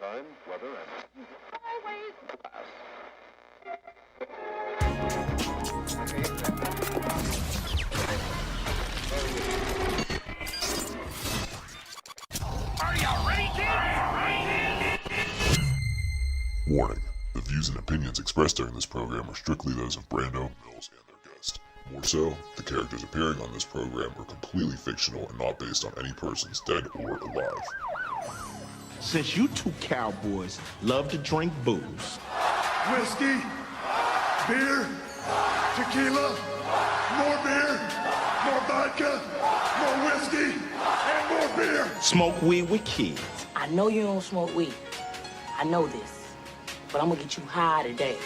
time, weather, and highways pass. Are you ready, kids? Warning. The views and opinions expressed during this program are strictly those of Brando, Mills, and their guest. More so, the characters appearing on this program are completely fictional and not based on any persons dead or alive. Since you two cowboys love to drink booze, whiskey, beer, tequila, more beer, more vodka, more whiskey, and more beer. smoke weed with kids, I know you don't smoke weed. I know this. But I'm gonna get you high today.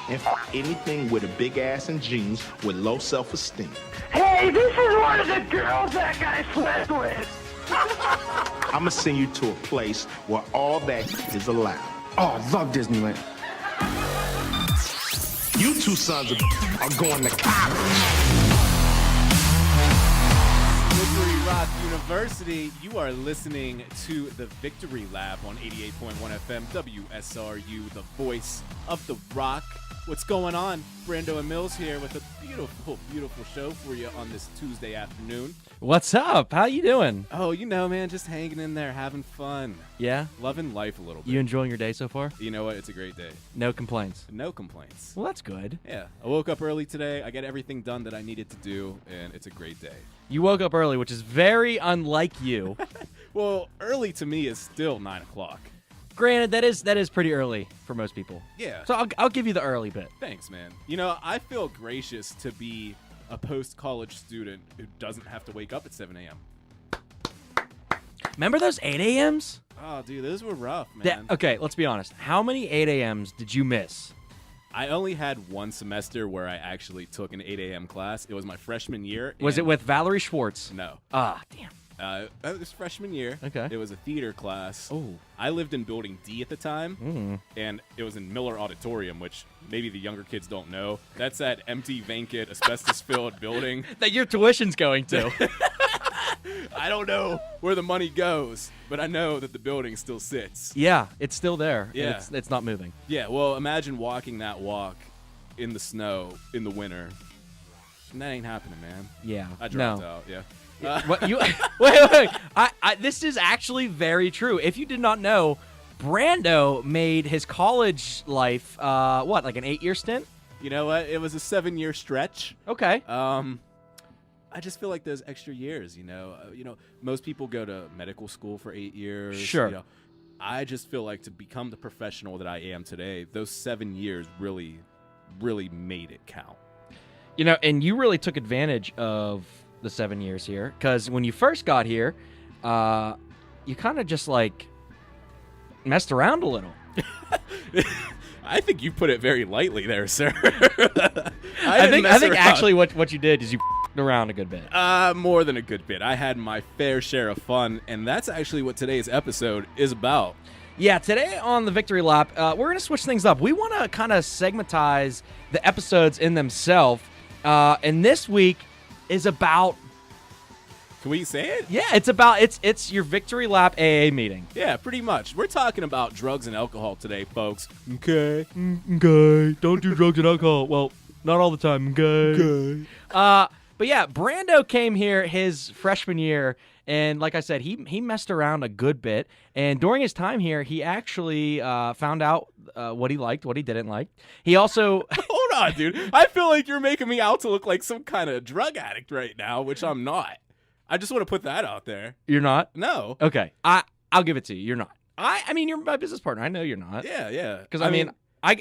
and anything with a big ass and jeans with low self-esteem. Hey, this is one of the girls that guy slept with. I'ma send you to a place where all that is allowed. Oh, I love Disneyland. You two sons of are going to college. Victory Rock University, you are listening to the Victory Lab on 88.1 FM WSRU, the voice of the rock. What's going on? Brando and Mills here with a beautiful, beautiful show for you on this Tuesday afternoon. What's up? How you doing? Oh, you know, man, just hanging in there, having fun. Yeah? Loving life a little bit. You enjoying your day so far? You know what? It's a great day. No complaints. No complaints. Well, that's good. Yeah, I woke up early today. I got everything done that I needed to do, and it's a great day. You woke up early, which is very unlike you. Well, early to me is still 9 o'clock. Granted, that is pretty early for most people. Yeah. So I'll give you the early bit. Thanks, man. You know, I feel gracious to be a post-college student who doesn't have to wake up at 7 a.m. Remember those 8 a.m.s? Oh, dude, those were rough, man. Okay, let's be honest. How many 8 a.m.s did you miss? I only had one semester where I actually took an 8 a.m. class. It was my freshman year. Was it with Valerie Schwartz? No. Ah, damn. It was freshman year. Okay. It was a theater class. Oh. I lived in Building D at the time, and it was in Miller Auditorium, which maybe the younger kids don't know. That's that empty, vacant, asbestos-filled building. That your tuition's going to. I don't know where the money goes, but I know that the building still sits. Yeah, it's still there. Yeah. It's not moving. Yeah, well, imagine walking that walk in the snow in the winter. And that ain't happening, man. Yeah. I dropped out, yeah. What you wait. This is actually very true. If you did not know, Brando made his college life like an 8-year stint? You know what? It was a 7-year stretch. Okay. I just feel like those extra years, you know, most people go to medical school for 8 years. Sure. You know, I just feel like to become the professional that I am today, those 7 years really, really made it count. You know, and you really took advantage of the 7 years here, because when you first got here, you kind of just like messed around a little. I think you put it very lightly there, sir. I think actually what you did is you around a good bit. More than a good bit. I had my fair share of fun, and that's actually what today's episode is about. Yeah, today on the Victory Lap, we're going to switch things up. We want to kind of segmentize the episodes in themselves, and this week is about... Can we say it? Yeah, it's your Victory Lap AA meeting. Yeah, pretty much. We're talking about drugs and alcohol today, folks. Okay. Okay. Don't do drugs and alcohol. Well, not all the time. Okay. But yeah, Brando came here his freshman year, and like I said, he messed around a good bit. And during his time here, he actually found out what he liked, what he didn't like. He also... Hold on, dude. I feel like you're making me out to look like some kind of drug addict right now, which I'm not. I just want to put that out there. You're not? No. Okay. I'll give it to you. You're not. I mean, you're my business partner. I know you're not. Yeah, yeah. Because, I mean,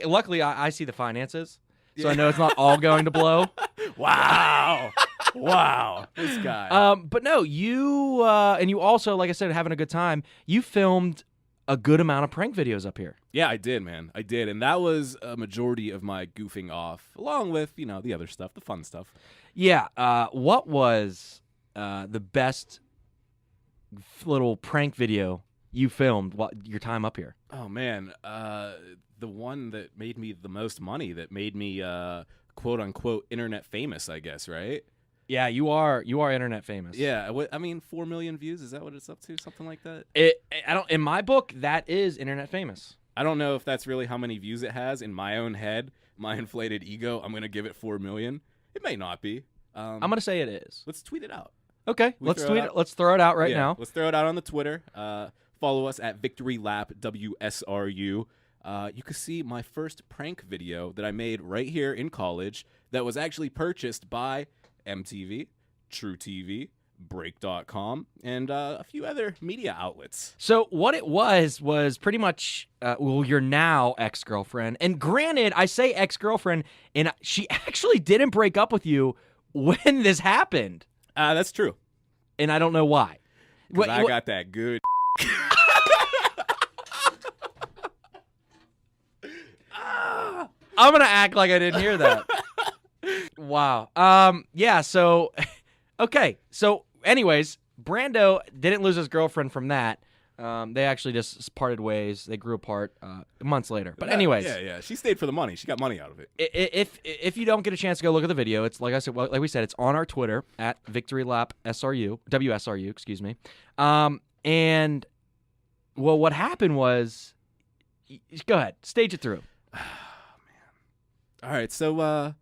luckily, I see the finances, so I know it's not all going to blow. Wow. Wow. This guy. But no, you, and you also, like I said, having a good time, you filmed a good amount of prank videos up here. Yeah, I did, man. I did. And that was a majority of my goofing off, along with, you know, the other stuff, the fun stuff. Yeah. What was the best little prank video you filmed while your time up here? Oh, man. The one that made me the most money, that made me, quote-unquote, internet famous, I guess, right? Yeah, you are internet famous. Yeah, I mean, 4 million views. Is that what it's up to? Something like that. I don't. In my book, that is internet famous. I don't know if that's really how many views it has. In my own head, my inflated ego, I'm gonna give it 4 million. It may not be. I'm gonna say it is. Let's tweet it out. Okay, We let's throw it tweet out? it. Let's throw it out right now. Let's throw it out on the Twitter. Follow us at Victory Lap WSRU. You can see my first prank video that I made right here in college that was actually purchased by MTV, True TV, Break.com, and a few other media outlets. So what it was pretty much, your now ex-girlfriend. And granted, I say ex-girlfriend, and she actually didn't break up with you when this happened. That's true. And I don't know why. 'Cause I got that good. I'm going to act like I didn't hear that. Wow. Yeah, so, okay. So, anyways, Brando didn't lose his girlfriend from that. They actually just parted ways. They grew apart months later. But anyways. Yeah. She stayed for the money. She got money out of it. If you don't get a chance to go look at the video, it's like we said, it's on our Twitter at Victory Lap WSRU, excuse me. And well, what happened was, go ahead, stage it through. All right, so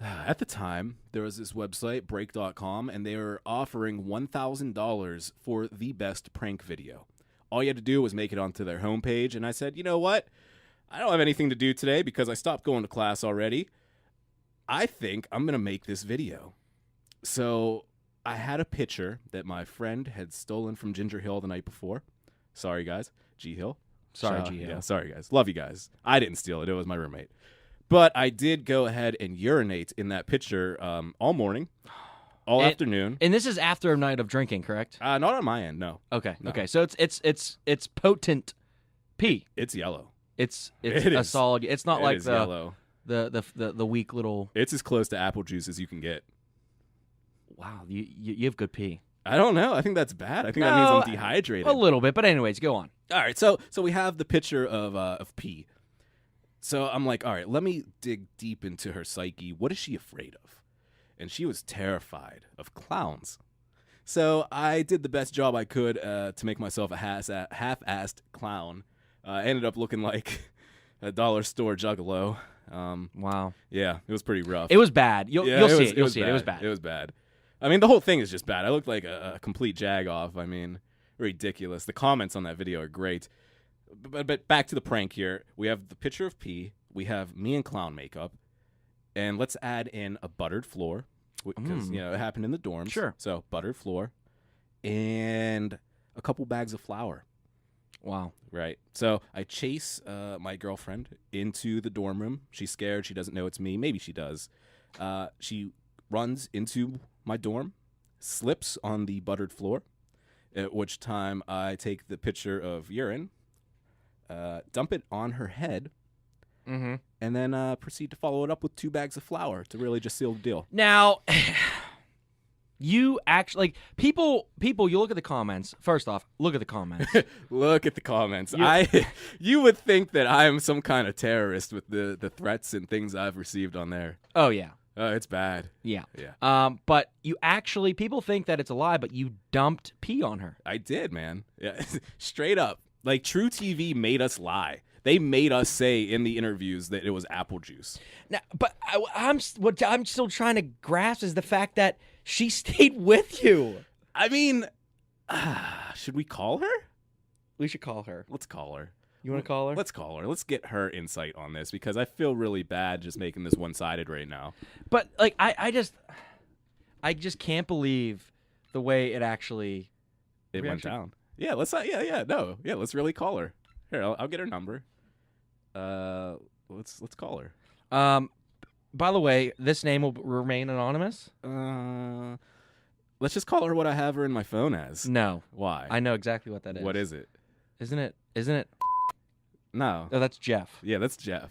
at the time, there was this website, Break.com, and they were offering $1,000 for the best prank video. All you had to do was make it onto their homepage, and I said, you know what? I don't have anything to do today because I stopped going to class already. I think I'm going to make this video. So I had a picture that my friend had stolen from Ginger Hill the night before. Sorry, guys. G Hill. Sorry, G Hill. Yeah, sorry, guys. Love you guys. I didn't steal it. It was my roommate. But I did go ahead and urinate in that picture all morning, all afternoon. And this is after a night of drinking, correct? Not on my end, no. Okay. No. Okay. So it's potent pee. It's yellow. It is. a solid. It's not like yellow. the weak little. It's as close to apple juice as you can get. Wow, you have good pee. I don't know. I think that's bad. I think that means I'm dehydrated. A little bit, but anyways, go on. All right, so we have the picture of pee. So I'm like, all right, let me dig deep into her psyche. What is she afraid of? And she was terrified of clowns. So I did the best job I could to make myself a half-assed clown. I ended up looking like a dollar store juggalo. Wow. Yeah, it was pretty rough. It was bad. You'll see it. You'll see it. It was bad. It was bad. I mean, the whole thing is just bad. I looked like a complete jag-off. I mean, ridiculous. The comments on that video are great. But back to the prank here. We have the picture of pee. We have me in clown makeup. And let's add in a buttered floor. Because, it happened in the dorms. Sure. So, buttered floor. And a couple bags of flour. Wow. Right. So, I chase my girlfriend into the dorm room. She's scared. She doesn't know it's me. Maybe she does. She runs into my dorm, slips on the buttered floor, at which time I take the pitcher of urine, dump it on her head, and then proceed to follow it up with 2 bags of flour to really just seal the deal. Now, you actually, people, you look at the comments. First off, look at the comments. Look at the comments. You would think that I am some kind of terrorist with the threats and things I've received on there. Oh, yeah. It's bad. Yeah. Yeah. But you actually, people think that it's a lie, but you dumped pee on her. I did, man. Yeah. Straight up. Like, True TV made us lie. They made us say in the interviews that it was apple juice. Now, but what I'm still trying to grasp is the fact that she stayed with you. I mean, should we call her? We should call her. Let's call her. You want to call her? Let's call her. Let's get her insight on this because I feel really bad just making this one-sided right now. But like, I just can't believe the way it actually went down. Yeah, let's. Let's really call her. Here, I'll get her number. Let's call her. By the way, this name will remain anonymous. Let's just call her what I have her in my phone as. No. Why? I know exactly what that is. What is it? Isn't it? No. Oh, that's Jeff. Yeah, that's Jeff.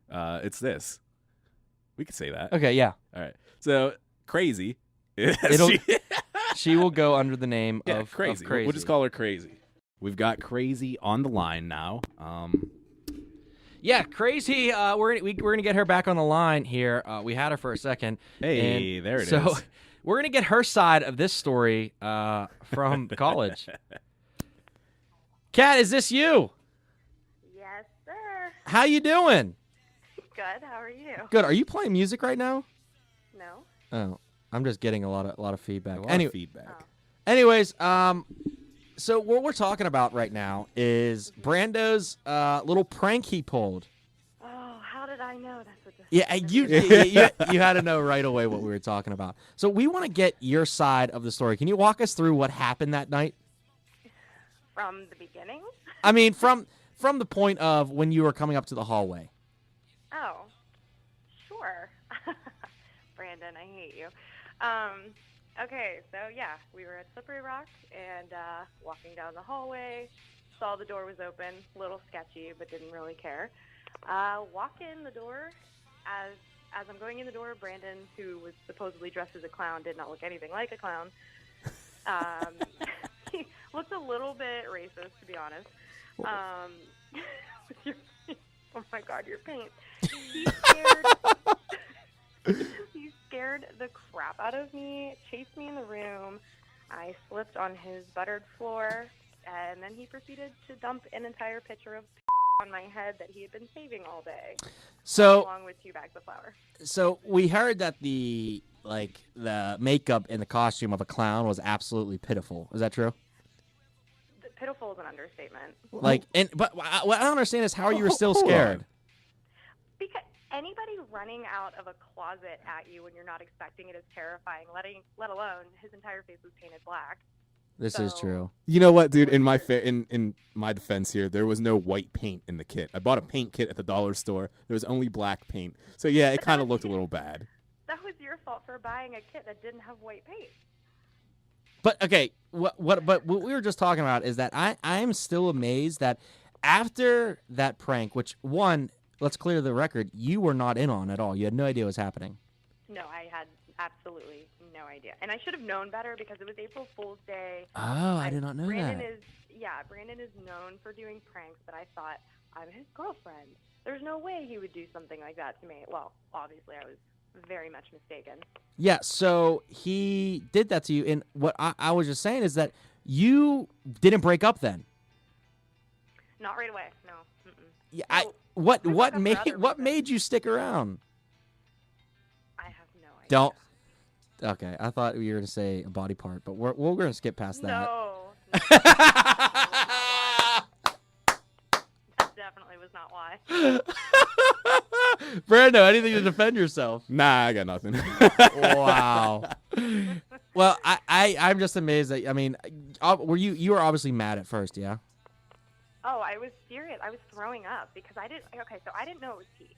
It's this. We could say that. Okay, yeah. All right. So, Crazy. She will go under the name of Crazy. Crazy. We'll just call her Crazy. We've got Crazy on the line now. Yeah, crazy. We're gonna get her back on the line here. We had her for a second. Hey, and there it so is. we're gonna get her side of this story from college. Kat, is this you? Yes, sir. How you doing? Good. How are you? Good. Are you playing music right now? No. Oh, I'm just getting a lot of feedback. A lot of feedback. Anyways, so what we're talking about right now is Brando's little prank he pulled. Oh, how did I know that's what this Yeah, is? you had to know right away what we were talking about. So we want to get your side of the story. Can you walk us through what happened that night? From the beginning? I mean, from the point of when you were coming up to the hallway. Oh, sure. Brandon, I hate you. Okay, so yeah, we were at Slippery Rock and walking down the hallway, saw the door was open, a little sketchy, but didn't really care. Walk in the door. As I'm going in the door, Brandon, who was supposedly dressed as a clown, did not look anything like a clown. He looked a little bit racist, to be honest. With your, oh my God, your paint. He scared the crap out of me, chased me in the room. I slipped on his buttered floor, and then he proceeded to dump an entire pitcher of on my head that he had been saving all day, along with 2 bags of flour. So we heard that the makeup and the costume of a clown was absolutely pitiful. Is that true? Pitiful is an understatement. But what I don't understand is how you were still scared. Because anybody running out of a closet at you when you're not expecting it is terrifying. Let alone his entire face was painted black. This is true. You know what, dude? In my defense here, there was no white paint in the kit. I bought a paint kit at the dollar store. There was only black paint. So yeah, it kind of looked a little bad. That was your fault for buying a kit that didn't have white paint. But okay, what we were just talking about is that I'm still amazed that after that prank, which one, let's clear the record, you were not in on at all. You had no idea what was happening. No, I had absolutely no idea. And I should have known better because it was April Fool's Day. Oh, I did not know Brandon that. Brandon is known for doing pranks, but I thought, I'm his girlfriend. There's no way he would do something like that to me. Well, obviously I was very much mistaken. Yeah, so he did that to you, and what I was just saying is that you didn't break up then. Not right away, no. Yeah, No, what made you stick around? I have no idea. Don't. Okay, I thought you were going to say a body part, but we're going to skip past that. No. That definitely was not why. Brando, anything to defend yourself? Nah, I got nothing. Wow. Well, I'm just amazed that, I mean, you were obviously mad at first, yeah? Oh, I was serious. I was throwing up because I didn't know it was pee.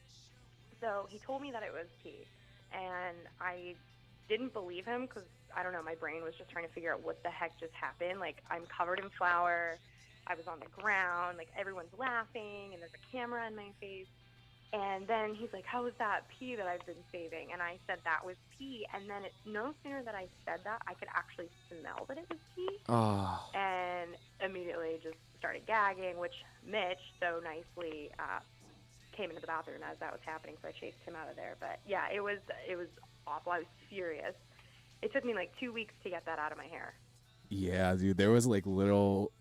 So he told me that it was pee, and I didn't believe him because, I don't know, my brain was just trying to figure out what the heck just happened. Like, I'm covered in flour. I was on the ground. Like, everyone's laughing, and there's a camera in my face. And then he's like, how was that pee that I've been saving? And I said that was pee. And then no sooner that I said that, I could actually smell that it was pee. Oh. And immediately just started gagging, which Mitch so nicely came into the bathroom as that was happening, so I chased him out of there. But yeah, it was awful. I was furious. It took me like 2 weeks to get that out of my hair. Yeah, dude, there was like little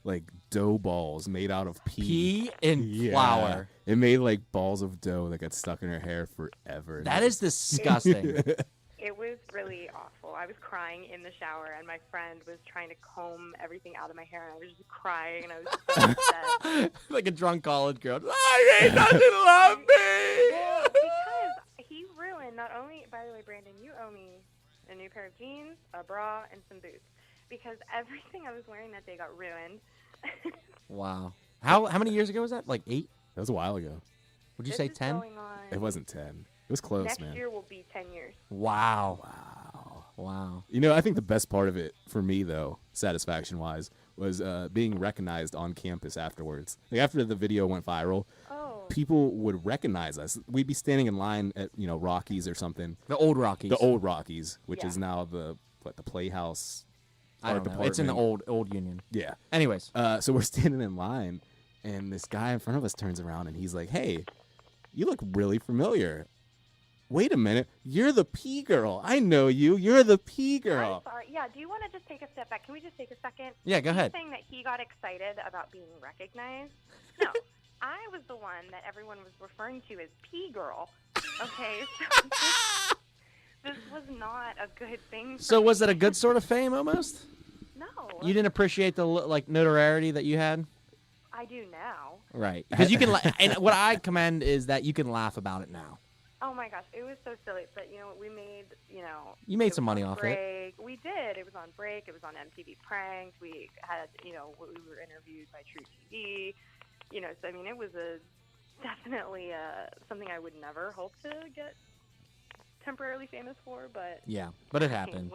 like dough balls made out of pea and flour. It made like balls of dough that got stuck in her hair forever. That is disgusting. It was really awful. I was crying in the shower, and my friend was trying to comb everything out of my hair, and I was just crying, and I was so upset. Like a drunk college girl. He doesn't love me. Well, because he ruined, not only, by the way, Brandon, you owe me a new pair of jeans, a bra, and some boots, because everything I was wearing that day got ruined. Wow. How many years ago was that? Like 8? That was a while ago. Would you say 10? It wasn't 10. It was close, Next man. year will be 10 years. Wow. You know, I think the best part of it for me, though, satisfaction-wise, was being recognized on campus afterwards. Like, after the video went viral, people would recognize us. We'd be standing in line at, Rockies or something. The old Rockies. The old Rockies, which is now the Playhouse I don't know. It's in the old Union. Yeah. Anyways. So we're standing in line, And this guy in front of us turns around and he's like, "Hey, you look really familiar. Wait a minute, you're the P girl. I know you. You're the P girl." I'm sorry. Yeah, do you want to just take a step back? Can we just take a second? Yeah, go ahead. He's saying that he got excited about being recognized. No, I was the one that everyone was referring to as P girl. Okay, so this was not a good thing. So was it a good sort of fame almost? No. You didn't appreciate the notoriety that you had? I do now. Right. Because you can and what I commend is that you can laugh about it now. Oh my gosh, it was so silly. But we made, You made it some was money on off break. it. We did. It was on break. It was on MTV Pranks. We had, we were interviewed by True TV. So I mean, it was definitely something I would never hope to get temporarily famous for. But Yeah, but it happened.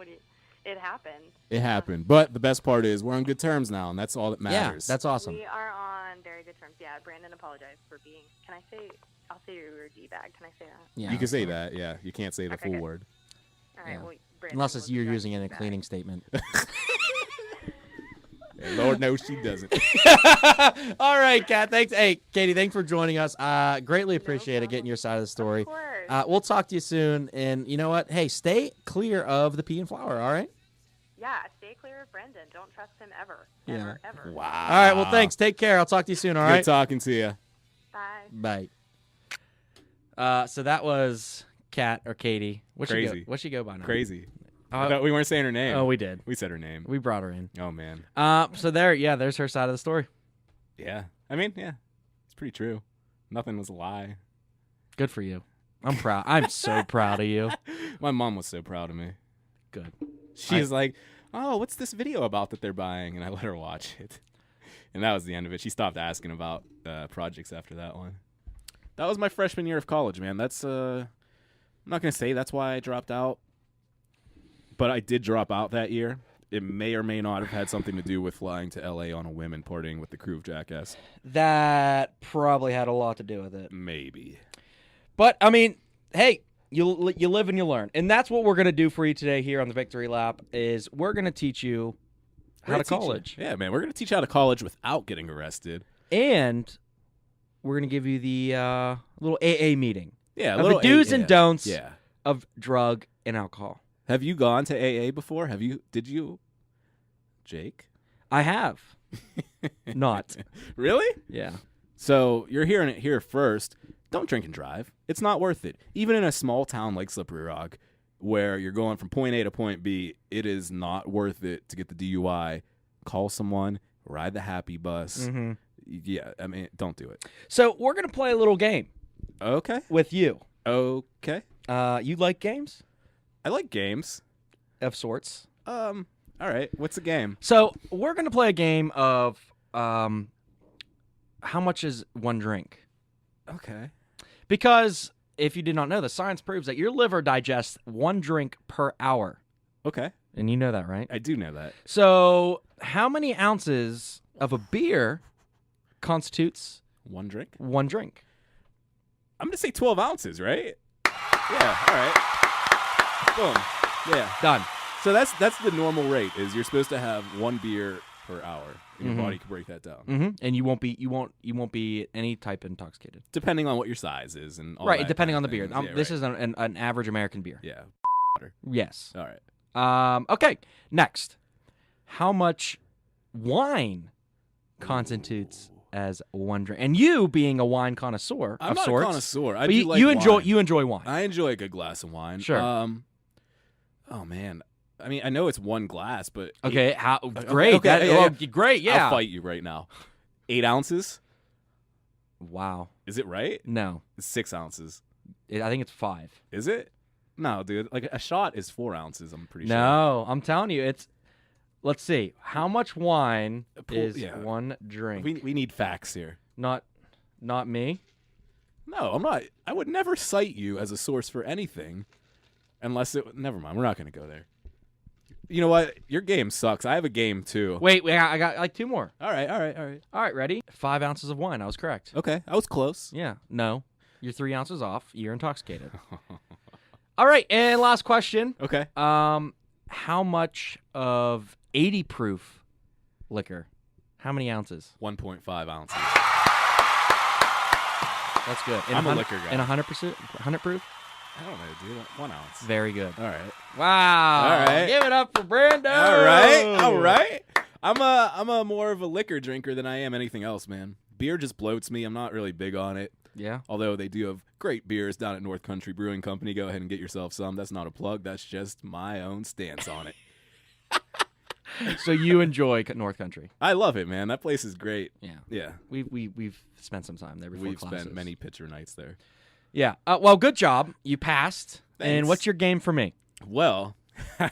It happened. It happened. But the best part is we're on good terms now, and that's all that matters. Yeah, that's awesome. We are on very good terms. Yeah, Brandon apologized for being. Can I say? I'll say you were a D-bag. Can I say that? Yeah. You can say that, yeah. You can't say the Okay, full good. word. All right. Yeah. Well, Brandon Unless was you're a using it in a D-bag. cleaning statement. Lord knows she doesn't. All right, Kat. Thanks. Hey, Katie, thanks for joining us. Greatly appreciate it, getting your side of the story. Of course. We'll talk to you soon. And you know what? Hey, stay clear of the pea and flour, all right? Yeah, stay clear of Brendan. Don't trust him ever. Yeah. Ever. Wow. All right, well, thanks. Take care. I'll talk to you soon, all Good right? talking to you. Bye. Bye. So that was Kat or Katie. Crazy. What's she go by now? Crazy. I thought we weren't saying her name. Oh, we did. We said her name. We brought her in. Oh, man. So there's her side of the story. Yeah. I mean, yeah. It's pretty true. Nothing was a lie. Good for you. I'm proud. I'm so proud of you. My mom was so proud of me. Good. She's like, "Oh, what's this video about that they're buying?" And I let her watch it. And that was the end of it. She stopped asking about projects after that one. That was my freshman year of college, man. That's I'm not going to say that's why I dropped out. But I did drop out that year. It may or may not have had something to do with flying to L.A. on a whim and partying with the crew of Jackass. That probably had a lot to do with it. Maybe. But, I mean, hey, you live and you learn. And that's what we're going to do for you today here on the Victory Lap is we're going to teach you how to college. Yeah, man. We're going to teach you how to college without getting arrested. And we're going to give you the little AA meeting. Yeah, of the do's and don'ts Yeah. of drug and alcohol. Have you gone to AA before? Did you, Jake? I have. Not. Really? Yeah. So you're hearing it here first. Don't drink and drive. It's not worth it. Even in a small town like Slippery Rock, where you're going from point A to point B, it is not worth it to get the DUI. Call someone, ride the happy bus. Mm-hmm. Yeah, I mean, don't do it. So we're going to play a little game. Okay. With you. Okay. You like games? I like games. Of sorts. All right. What's the game? So we're going to play a game of how much is one drink? Okay. Because if you did not know, the science proves that your liver digests one drink per hour. Okay. And you know that, right? I do know that. So how many ounces of a beer constitutes one drink? One drink. I'm going to say 12 ounces, right? Yeah. All right. Boom. Yeah. Done. So that's the normal rate. Is you're supposed to have one beer per hour, and your body can break that down. Mm-hmm. And you won't be any type intoxicated, depending on what your size is and all right. that Depending on kind the of beer. things. Yeah, This right. is an average American beer. Yeah. Water. Yes. All right. Okay. Next, how much wine constitutes as one drink? And you being a wine connoisseur I'm of not sorts, a connoisseur. I but do you, like you wine. enjoy wine. I enjoy a good glass of wine. Sure. Oh man. I mean, I know it's one glass, but Okay. Great. Okay, Great. Yeah. I'll fight you right now. 8 ounces. Wow. Is it right? No. It's 6 ounces. I think it's 5. Is it? No, dude. Like a shot is 4 ounces. I'm pretty sure. No, I'm telling you, it's. Let's see. How much wine is yeah. one drink? We need facts here. Not me. No, I'm not. I would never cite you as a source for anything, unless it. Never mind. We're not going to go there. You know what? Your game sucks. I have a game too. Wait. I got like 2 more. All right. All right. Ready? 5 ounces of wine. I was correct. Okay, I was close. Yeah. No. You're 3 ounces off. You're intoxicated. All right. And last question. Okay. How much of 80 proof liquor? How many ounces? 1.5 ounces. That's good. I'm a liquor guy. And 100%, 100 proof. I don't know, dude. 1 ounce. Very good. All right. Wow. All right. Give it up for Brando. All right. I'm a more of a liquor drinker than I am anything else, man. Beer just bloats me. I'm not really big on it. Yeah. Although they do have great beers down at North Country Brewing Company. Go ahead and get yourself some. That's not a plug. That's just my own stance on it. So you enjoy North Country? I love it, man. That place is great. Yeah. Yeah. We've spent some time there before We've classes. spent many pitcher nights there. Yeah. Well, good job. You passed. Thanks. And what's your game for me? Well,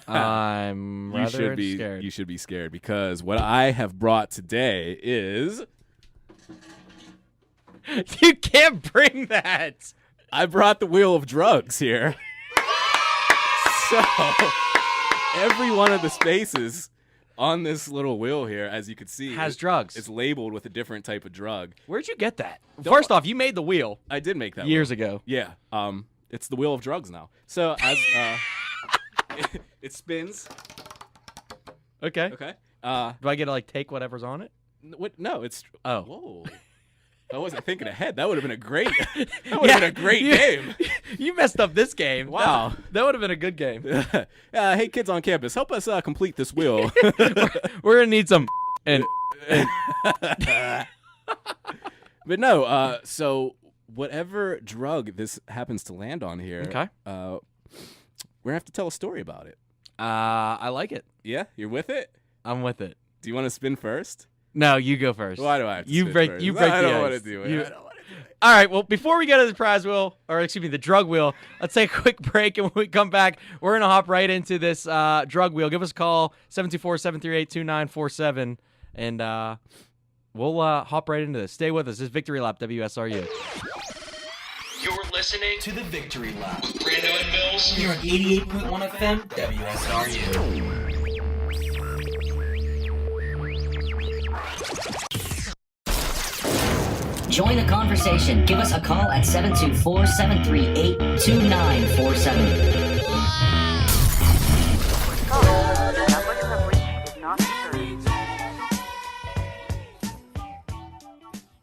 I'm rather scared. You should be scared because what I have brought today is You can't bring that. I brought the wheel of drugs here. So every one of the spaces on this little wheel here, as you can see, has drugs. It's labeled with a different type of drug. Where'd you get that? First off, you made the wheel. I did make that years wheel. ago. Yeah. It's the wheel of drugs now. So as it spins. Okay. Okay. Do I get to take whatever's on it? What? No, it's. Oh. Whoa. I wasn't thinking ahead. That would have been a great. That would have been a great game. You messed up this game. Wow. That would have been a good game. Hey, kids on campus, help us complete this wheel. We're gonna need some. And but no. So whatever drug this happens to land on here, okay. We're gonna have to tell a story about it. I like it. Yeah, you're with it. I'm with it. Do you want to spin first? No, you go first. Why do I have to you spin break first? you break I the don't ice. want to do it. I don't want to do it. All right, well, before we go to the prize wheel, or excuse me, the drug wheel, let's take a quick break, and when we come back, we're going to hop right into this drug wheel. Give us a call, 724-738-2947, and we'll hop right into this. Stay with us. This is Victory Lap, WSRU. You're listening to the Victory Lap. Brando and Mills here on 88.1 FM, WSRU. Join the conversation. Give us a call at 724-738-2947.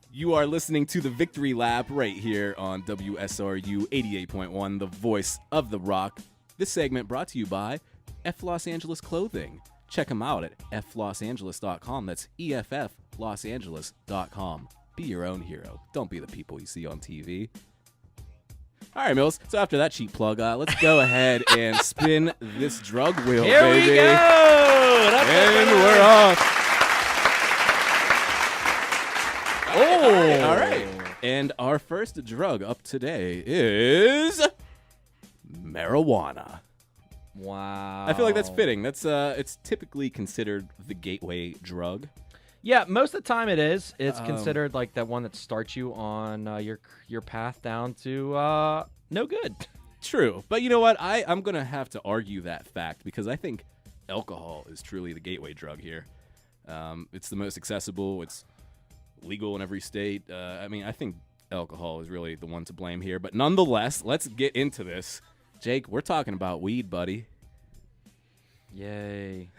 You are listening to the Victory Lap right here on WSRU 88.1, the voice of the rock. This segment brought to you by F Los Angeles Clothing. Check them out at flosangeles.com. That's EFFLosAngeles.com. Be your own hero. Don't be the people you see on TV. All right, Mills. So after that cheap plug, let's go ahead and spin this drug wheel, Here baby. we go. And we're off. Oh. All right. And our first drug up today is marijuana. Wow. I feel like that's fitting. That's it's typically considered the gateway drug. Yeah, most of the time it is. It's considered like that one that starts you on your path down to no good. True. But you know what? I'm going to have to argue that fact because I think alcohol is truly the gateway drug here. It's the most accessible. It's legal in every state. I mean, I think alcohol is really the one to blame here. But nonetheless, let's get into this. Jake, we're talking about weed, buddy. Yay.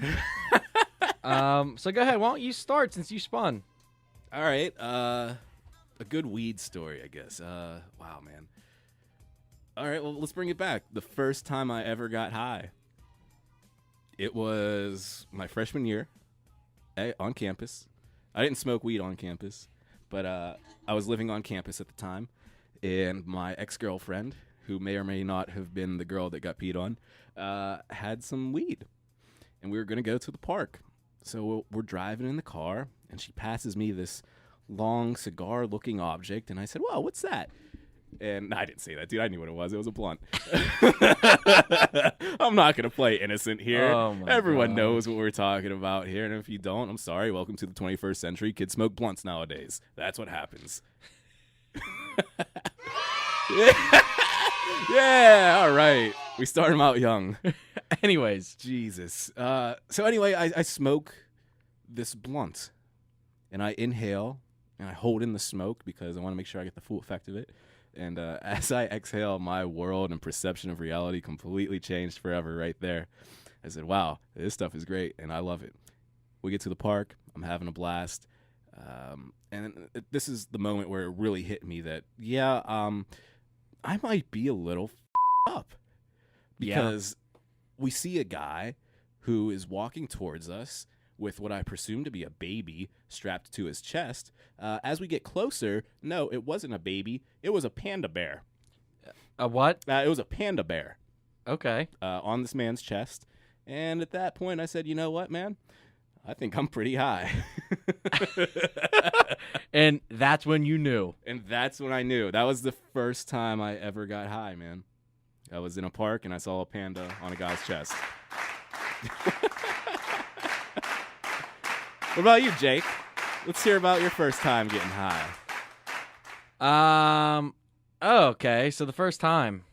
So go ahead. Why don't you start since you spun? All right. A good weed story, I guess. Wow, man. All right, well, let's bring it back. The first time I ever got high, it was my freshman year on campus. I didn't smoke weed on campus, but I was living on campus at the time, and my ex-girlfriend, who may or may not have been the girl that got peed on, had some weed, and we were going to go to the park. So we're driving in the car, and she passes me this long cigar-looking object, and I said, "Whoa, what's that?" And I didn't say that, dude. I knew what it was. It was a blunt. I'm not going to play innocent here. Oh my Everyone gosh. knows what we're talking about here, and if you don't, I'm sorry. Welcome to the 21st century. Kids smoke blunts nowadays. That's what happens. Yeah, all right. We start them out young. Anyways. Jesus. So anyway, I smoke this blunt, and I inhale, and I hold in the smoke because I want to make sure I get the full effect of it. And as I exhale, my world and perception of reality completely changed forever right there. I said, wow, this stuff is great, and I love it. We get to the park. I'm having a blast. And this is the moment where it really hit me that, I might be a little up. Because we see a guy who is walking towards us with what I presume to be a baby strapped to his chest. As we get closer, no, it wasn't a baby. It was a panda bear. A what? It was a panda bear. Okay. On this man's chest. And at that point, I said, you know what, man? I think I'm pretty high. And that's when you knew. And that's when I knew. That was the first time I ever got high, man. I was in a park, and I saw a panda on a guy's chest. What about you, Jake? Let's hear about your first time getting high. Okay, so the first time.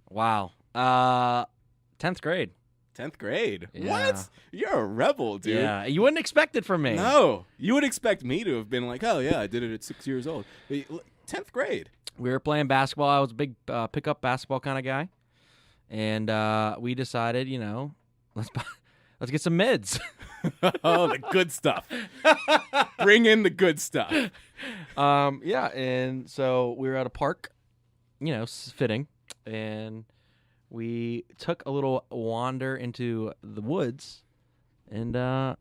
Wow. 10th grade. 10th grade? Yeah. What? You're a rebel, dude. Yeah, you wouldn't expect it from me. No. You would expect me to have been like, oh, yeah, I did it at 6 years old. 10th grade. We were playing basketball. I was a big pickup basketball kind of guy. And we decided, let's get some mids. Oh, the good stuff. Bring in the good stuff. Yeah, and so we were at a park, fitting, and we took a little wander into the woods, and there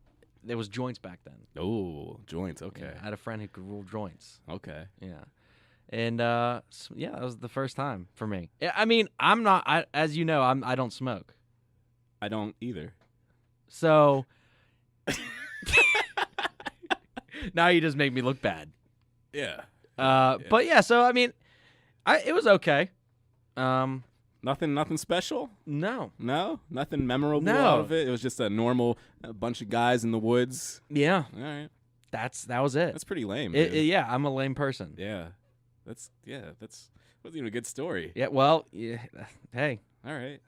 was joints back then. Oh, joints, okay. Yeah, I had a friend who could roll joints. Okay. Yeah. And, that was the first time for me. I mean, as you know, I don't smoke. I don't either. So now you just make me look bad. Yeah. But yeah, so I mean, it was okay. Nothing special? No. No? Nothing memorable No. out of it? It was just a normal bunch of guys in the woods? Yeah. All right. That was it. That's pretty lame, dude. Yeah, I'm a lame person. Yeah. That's wasn't even a good story. Yeah, well, yeah, hey. All right.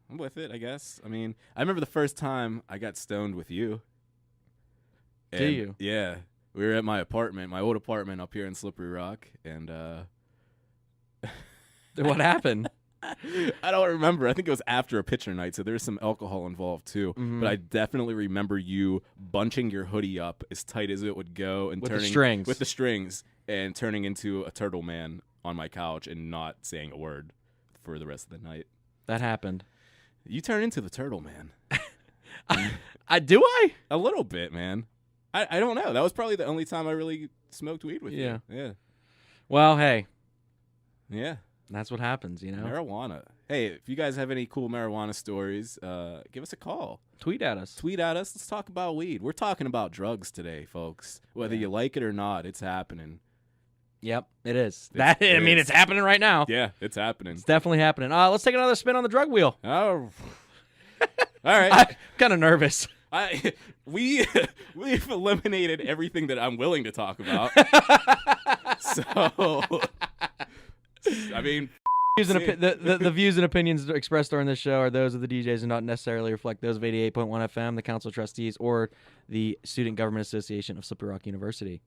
I'm with it, I guess. I mean, I remember the first time I got stoned with you. Do you? Yeah. We were at my old apartment up here in Slippery Rock, and what happened? I don't remember. I think it was after a pitcher night, so there was some alcohol involved too. Mm-hmm. But I definitely remember you bunching your hoodie up as tight as it would go and With turning the strings and turning into a turtle man on my couch and not saying a word for the rest of the night. That happened. You turn into the turtle man. Do I? A little bit, man. I don't know. That was probably the only time I really smoked weed with Yeah. you. Yeah. Well, hey. Yeah. That's what happens, Marijuana. Hey, if you guys have any cool marijuana stories, give us a call. Tweet at us. Let's talk about weed. We're talking about drugs today, folks. Whether you like it or not, it's happening. Yep, it is. It's happening right now. Yeah, it's happening. It's definitely happening. Let's take another spin on the drug wheel. Oh. All right. I'm kind of nervous. We've eliminated everything that I'm willing to talk about. So, I mean, the views and opinions expressed during this show are those of the DJs and not necessarily reflect those of 88.1 FM, the Council of Trustees, or the Student Government Association of Slippery Rock University.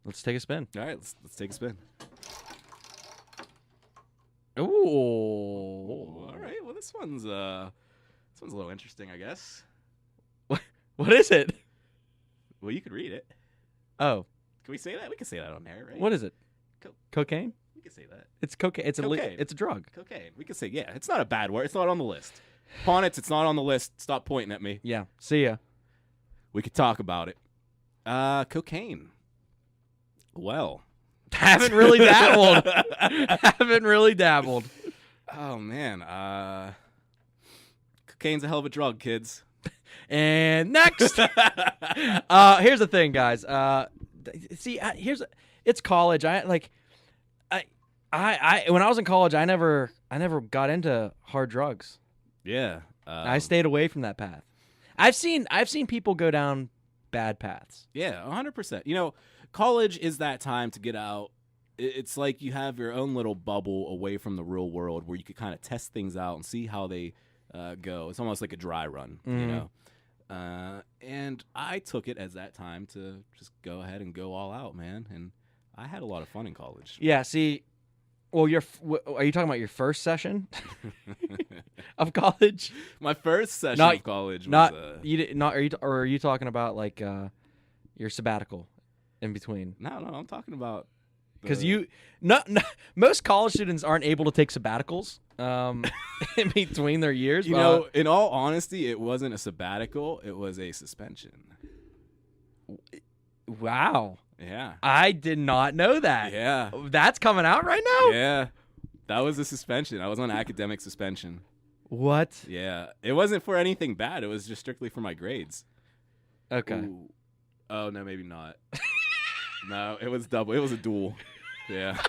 Let's take a spin. All right, let's take a spin. Ooh. All right. Well, this one's a little interesting, I guess. What is it? Well, you could read it. Oh. Can we say that? We can say that on air, right? What is it? Cocaine? We can say that. It's cocaine. It's cocaine. It's a drug. Cocaine. We can say, yeah. It's not a bad word. It's not on the list. Ponitz, it's not on the list. Stop pointing at me. Yeah. See ya. We could talk about it. Cocaine. Well. Haven't really dabbled. Oh, man. Cocaine's a hell of a drug, kids. And next. Here's the thing, guys. It's college. When I was in college, I never got into hard drugs. Yeah. I stayed away from that path. I've seen people go down bad paths. Yeah, 100%. College is that time to get out. It's like you have your own little bubble away from the real world where you could kind of test things out and see how they go. It's almost like a dry run, and I took it as that time to just go ahead and go all out, man. And I had a lot of fun in college. Yeah, see, well, are you talking about your first session of college? My first session of college was are you talking about like your sabbatical? in between? No, I'm talking about because most college students aren't able to take sabbaticals in between their years. You know, in all honesty, it wasn't a sabbatical; it was a suspension. Wow. Yeah. I did not know that. Yeah. That's coming out right now? Yeah. That was a suspension. I was on academic suspension. What? Yeah. It wasn't for anything bad. It was just strictly for my grades. Okay. Ooh. Oh, no, maybe not. No, it was double. It was a dual. Yeah.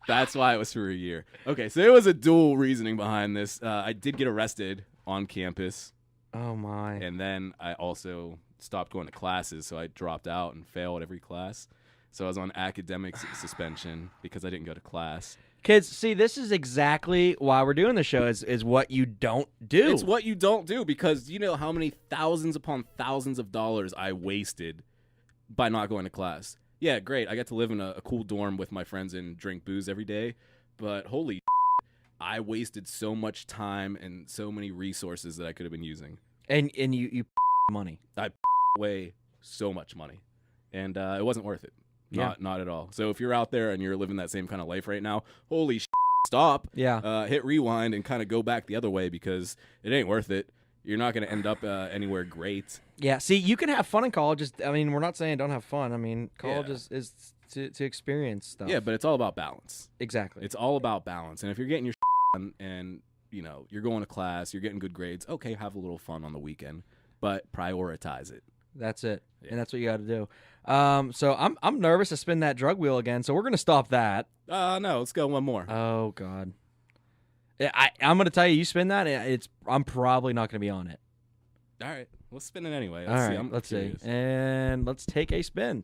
That's why it was for a year. Okay, so it was a dual reasoning behind this. I did get arrested on campus. Oh, my. And then I also stopped going to classes, so I dropped out and failed every class. So I was on academic suspension because I didn't go to class. Kids, see, this is exactly why we're doing the show is what you don't do. It's what you don't do because you know how many thousands upon thousands of dollars I wasted by not going to class. Yeah, great. I got to live in a cool dorm with my friends and drink booze every day, but holy I wasted so much time and so many resources that I could have been using. And you money. I away so much money, and it wasn't worth it. Not at all. So if you're out there and you're living that same kind of life right now, holy stop. Yeah. Hit rewind and kind of go back the other way because it ain't worth it. You're not going to end up anywhere great. Yeah. See, you can have fun in college. I mean, we're not saying don't have fun. I mean, college is to experience stuff. Yeah, but it's all about balance. Exactly. It's all about balance. And if you're getting your done and you know you're going to class, you're getting good grades. Okay, have a little fun on the weekend, but prioritize it. That's it, and that's what you got to do. So I'm nervous to spin that drug wheel again. So we're gonna stop that. No, let's go one more. Oh God, I'm gonna tell you, you spin that, I'm probably not gonna be on it. All right, let's spin it anyway. All right, let's see, and let's take a spin.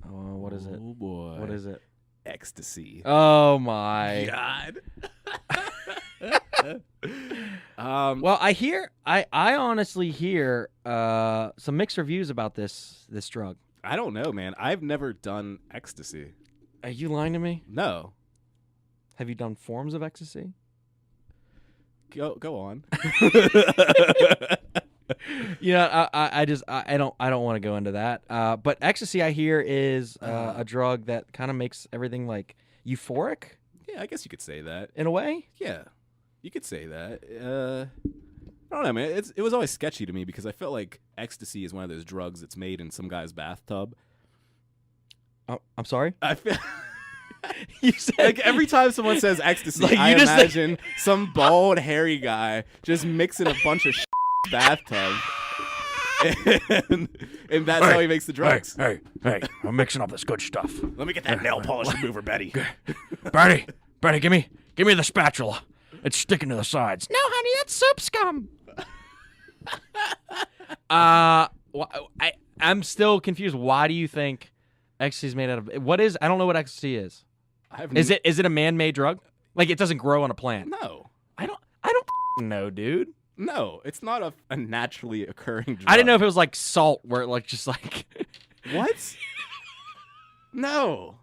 Oh, what is it? Oh boy, what is it? Ecstasy. Oh my God. Well, I honestly hear some mixed reviews about this drug. I don't know, man. I've never done ecstasy. Are you lying to me? No. Have you done forms of ecstasy? Go on. You know, I don't want to go into that. But ecstasy, I hear, is a drug that kind of makes everything like euphoric. Yeah, I guess you could say that in a way. Yeah, you could say that. I don't know, man. It was always sketchy to me because I felt like ecstasy is one of those drugs that's made in some guy's bathtub. Oh, I'm sorry. I feel. You said like every time someone says ecstasy, like I imagine some bald, hairy guy just mixing a bunch of bathtub, and that's how he makes the drugs. Hey, I'm mixing up this good stuff. Let me get that nail polish remover, Betty. Betty, give me the spatula. It's sticking to the sides. No, honey, that's soap scum. I'm still confused. Why do you think ecstasy is made out of? What is? I don't know what ecstasy is. Is it a man-made drug? Like it doesn't grow on a plant? No, I don't know, dude. No, it's not a naturally occurring drug. I didn't know if it was like salt, where it like just like what? No.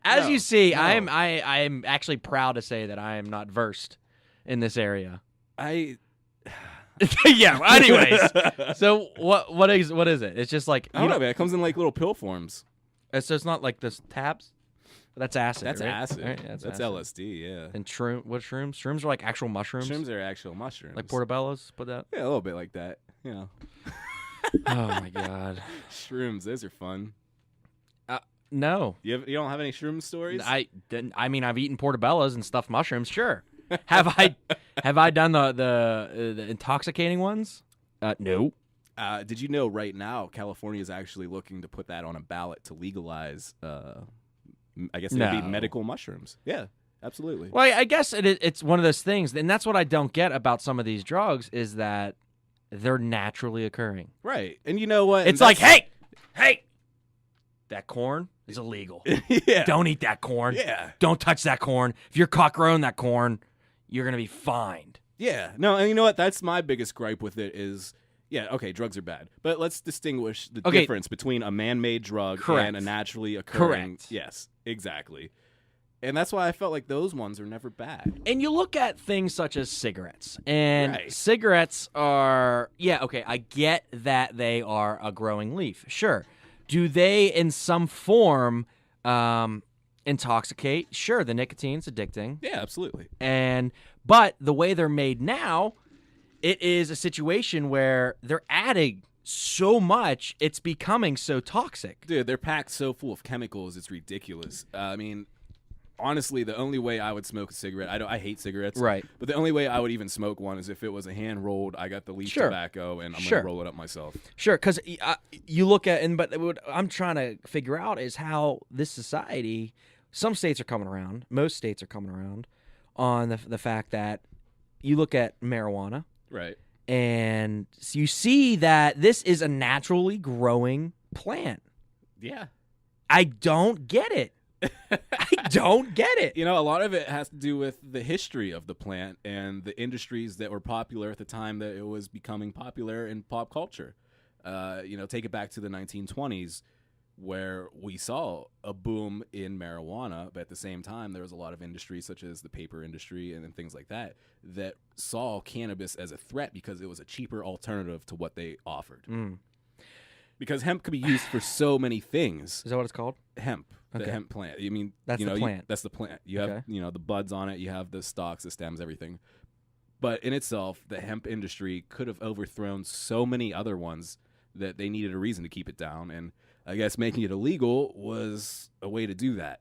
As you see, no. I am actually proud to say that I am not versed in this area. Yeah. Anyways, so what is it? It's just like I don't know, man. It comes in like little pill forms. So it's not like this tabs. That's acid. That's right? acid. Right? That's acid. LSD. Yeah. And what shrooms? Shrooms are like actual mushrooms. Shrooms are actual mushrooms. Like portobellos. Put that. Yeah, a little bit like that. You know. Oh my God. Shrooms. Those are fun. No. You don't have any shroom stories? I mean, I've eaten portobellos and stuffed mushrooms. Sure. Have I done the intoxicating ones? No. Did you know right now California is actually looking to put that on a ballot to legalize? I guess it'd be medical mushrooms. Yeah, absolutely. Well, I guess it's one of those things, and that's what I don't get about some of these drugs is that they're naturally occurring. Right, and you know what? It's like, hey, that corn is illegal. Yeah. Don't eat that corn. Yeah. Don't touch that corn. If you're caught growing that corn, you're going to be fined. Yeah. No, and you know what? That's my biggest gripe with it is, yeah, okay, drugs are bad. But let's distinguish the difference between a man-made drug and a naturally occurring. Correct. Yes, exactly. And that's why I felt like those ones are never bad. And you look at things such as cigarettes, and Right. cigarettes are, okay, I get that they are a growing leaf. Sure. Do they, in some form, intoxicate? Sure, the nicotine's addicting. Yeah, absolutely. But the way they're made now, it is a situation where they're adding so much, it's becoming so toxic. Dude, they're packed so full of chemicals, it's ridiculous. I mean, honestly, the only way I would smoke a cigarette, I hate cigarettes. Right. But the only way I would even smoke one is if it was a hand-rolled, I got the leaf tobacco, and I'm going to roll it up myself. Sure, because you look at, but what I'm trying to figure out is how this society, some states are coming around, most states are coming around on the fact that you look at marijuana. Right. And you see that this is a naturally growing plant. Yeah. I don't get it. I don't get it. You know, a lot of it has to do with the history of the plant and the industries that were popular at the time that it was becoming popular in pop culture. Take it back to the 1920s, where we saw a boom in marijuana, but at the same time, there was a lot of industries such as the paper industry and things like that that saw cannabis as a threat because it was a cheaper alternative to what they offered. Because hemp could be used for so many things. Is that what it's called? Hemp. Okay. The hemp plant. I mean, that's the plant. That's the plant. You have, the buds on it. You have the stalks, the stems, everything. But in itself, the hemp industry could have overthrown so many other ones that they needed a reason to keep it down. And I guess making it illegal was a way to do that.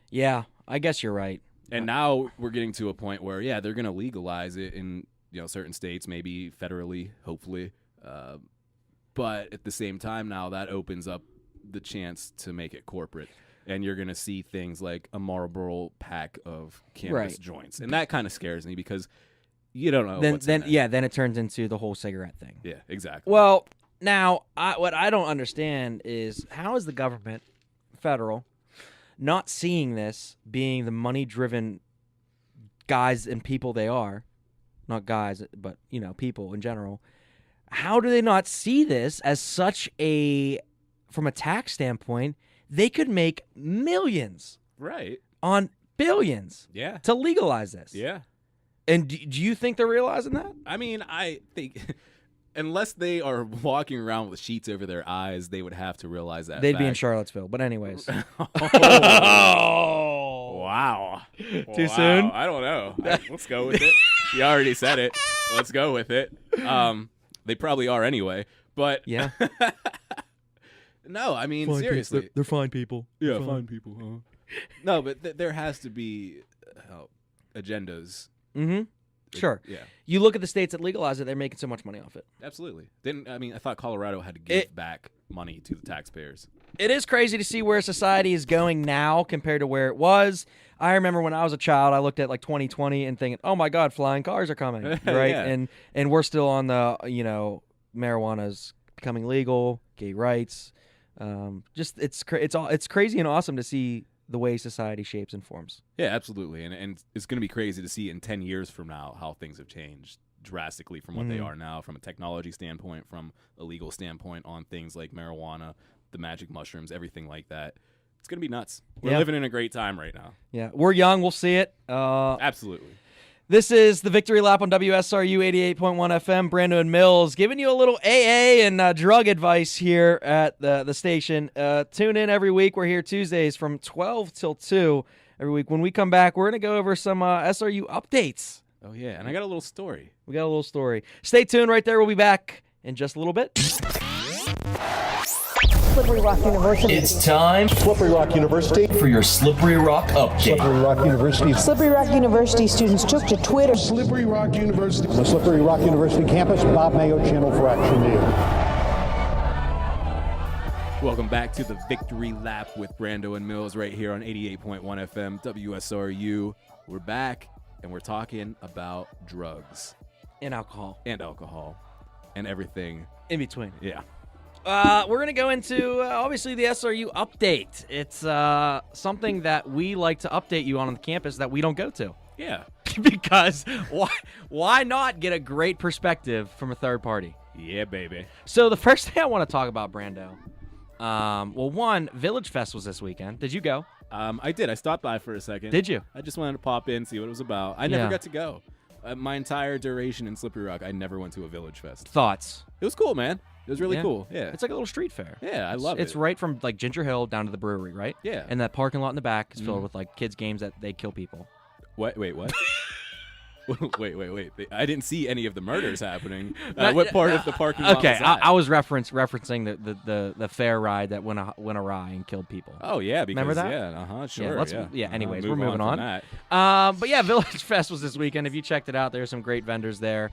Yeah, I guess you're right. And now we're getting to a point where, they're going to legalize it in certain states, maybe federally, hopefully. But at the same time now, that opens up the chance to make it corporate. And you're going to see things like a Marlboro pack of cannabis joints. And that kind of scares me because you don't know what's in that. Then it turns into the whole cigarette thing. Yeah, exactly. Well, now, what I don't understand is how is the government, federal, not seeing this being the money-driven guys and people they are, not guys, but, people in general. How do they not see this as such from a tax standpoint, they could make millions on billions to legalize this? Yeah. And do you think they're realizing that? I mean, I think unless they are walking around with sheets over their eyes, they would have to realize that. They'd be in Charlottesville. But anyways. Wow. Too soon? I don't know. Let's go with it. You already said it. Let's go with it. They probably are anyway. But yeah. No, I mean, fine seriously. They're fine people. Yeah, fine people. Huh? No, but there has to be agendas. Mm-hmm. Sure. Yeah. You look at the states that legalize it, they're making so much money off it. Absolutely. I thought Colorado had to give back money to the taxpayers. It is crazy to see where society is going now compared to where it was. I remember when I was a child, I looked at like 2020 and thinking, "Oh my God, flying cars are coming!" Right? Yeah. And we're still on the marijuana's becoming legal, gay rights. It's crazy and awesome to see the way society shapes and forms. Yeah, absolutely. And it's going to be crazy to see in 10 years from now how things have changed drastically from what they are now, from a technology standpoint, from a legal standpoint on things like marijuana, the magic mushrooms, everything like that. It's going to be nuts. We're living in a great time right now. Yeah, we're young. We'll see it. Absolutely. This is the Victory Lap on WSRU 88.1 FM. Brando and Mills giving you a little AA and drug advice here at the station. Tune in every week. We're here Tuesdays from 12 till 2 every week. When we come back, we're going to go over some SRU updates. Oh, yeah, and I got a little story. We got a little story. Stay tuned right there. We'll be back in just a little bit. Slippery Rock University. It's time, Slippery Rock University, for your Slippery Rock update. Slippery Rock University. Slippery Rock University students took to Twitter. Slippery Rock University. The Slippery Rock University campus, Bob Mayo, Channel for Action News. Welcome back to the Victory Lap with Brando and Mills right here on 88.1 FM WSRU. We're back, and we're talking about drugs. And alcohol. And everything. In between. Yeah. We're going to go into, obviously, the SRU update. It's something that we like to update you on the campus that we don't go to. Yeah. Because why not get a great perspective from a third party? Yeah, baby. So the first thing I want to talk about, Brando, one, Village Fest was this weekend. Did you go? I did. I stopped by for a second. Did you? I just wanted to pop in, see what it was about. I never Yeah. got to go. My entire duration in Slippery Rock, I never went to a Village Fest. Thoughts? It was cool, man. It was really cool. Yeah. It's like a little street fair. Yeah, I love it. It's right from like Ginger Hill down to the brewery, right? Yeah. And that parking lot in the back is filled with like kids' games that they kill people. Wait, what? wait. I didn't see any of the murders happening. What part of the parking lot Okay, was that? I was referencing the fair ride that went awry and killed people. Oh, yeah. Because, remember that? Yeah, sure. Anyways, Move we're moving on on. from that. But yeah, Village Fest was this weekend. If you checked it out, there's some great vendors there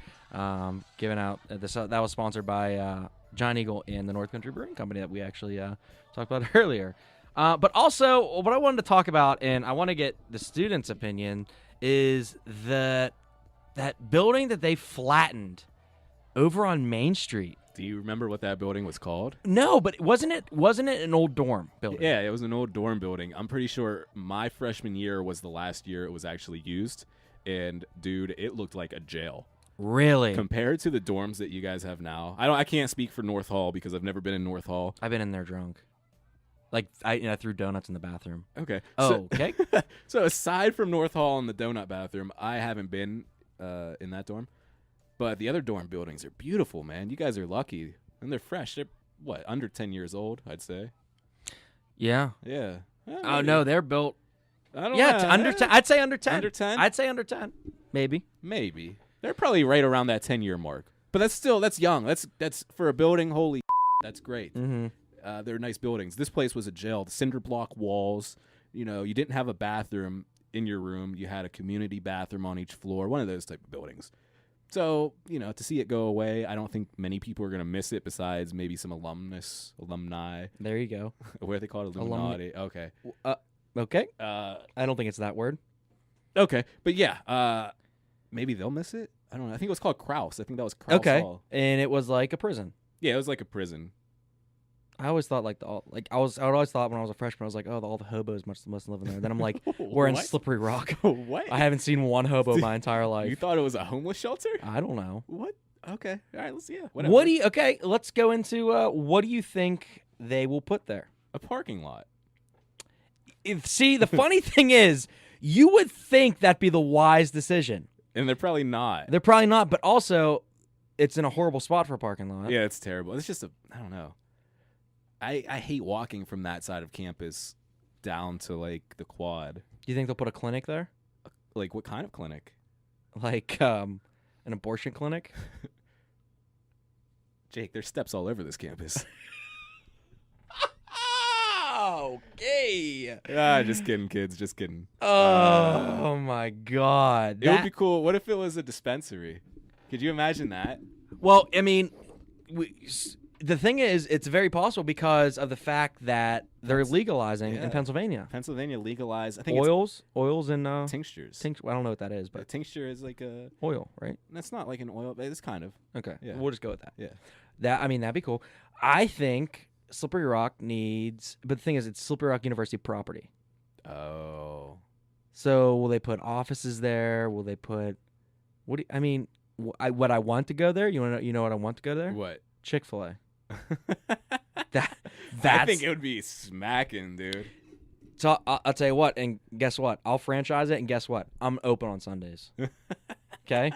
giving out. That was sponsored by John Eagle and the North Country Brewing Company that we actually talked about earlier. But also, what I wanted to talk about, and I want to get the students' opinion, is that building that they flattened over on Main Street. Do you remember what that building was called? No, but wasn't it an old dorm building? Yeah, it was an old dorm building. I'm pretty sure my freshman year was the last year it was actually used. And, dude, it looked like a jail. Really? Compared to the dorms that you guys have now. I can't speak for North Hall because I've never been in North Hall. I've been in there drunk. Like, I threw donuts in the bathroom. Okay. Oh, okay. So aside from North Hall and the donut bathroom, I haven't been in that dorm. But the other dorm buildings are beautiful, man. You guys are lucky. And they're fresh. They're, under 10 years old, I'd say. Yeah. Yeah. Oh, no, they're built. I don't know. under 10. I'd say under 10. Under 10? I'd say under 10. Maybe. They're probably right around that 10-year mark. But that's young. That's for a building, holy that's great. Mm-hmm. They're nice buildings. This place was a jail. The cinder block walls. You know, you didn't have a bathroom in your room. You had a community bathroom on each floor. One of those type of buildings. So, to see it go away, I don't think many people are going to miss it besides maybe some alumni. There you go. What are they called? Illuminati. Okay. Okay. I don't think it's that word. Okay. But yeah, maybe they'll miss it. I don't know. I think it was called Krause. I think that was Krause Hall. And it was like a prison. Yeah, it was like a prison. I always thought I always thought when I was a freshman, I was like, oh, all the hobos must live in there. Then I'm like, we're in Slippery Rock. What? I haven't seen one hobo my entire life. You thought it was a homeless shelter? I don't know. What? Okay. All right. Whatever. Okay, let's go into what do you think they will put there? A parking lot. See, the funny thing is, you would think that'd be the wise decision. And they're probably not. But also, it's in a horrible spot for a parking lot. Yeah, it's terrible. It's just I don't know. I hate walking from that side of campus down to, like, the quad. Do you think they'll put a clinic there? Like, what kind of clinic? Like, an abortion clinic? Jake, there's steps all over this campus. Okay. Just kidding, kids. Just kidding. Oh, my God. It would be cool. What if it was a dispensary? Could you imagine that? Well, I mean, the thing is, it's very possible because of the fact that they're legalizing in Pennsylvania. Pennsylvania legalized. I think oils and tinctures. I don't know what that is, but tincture is like a oil, right? That's not like an oil, but it's kind of. Okay, yeah. We'll just go with that. Yeah, that'd be cool. I think Slippery Rock needs, but the thing is, it's Slippery Rock University property. Oh, so will they put offices there? Will they put? What I want to go there? You know what I want to go there? What? Chick-fil-A. I think it would be smacking, dude. So I'll tell you what, and guess what? I'll franchise it, and guess what? I'm open on Sundays. Okay,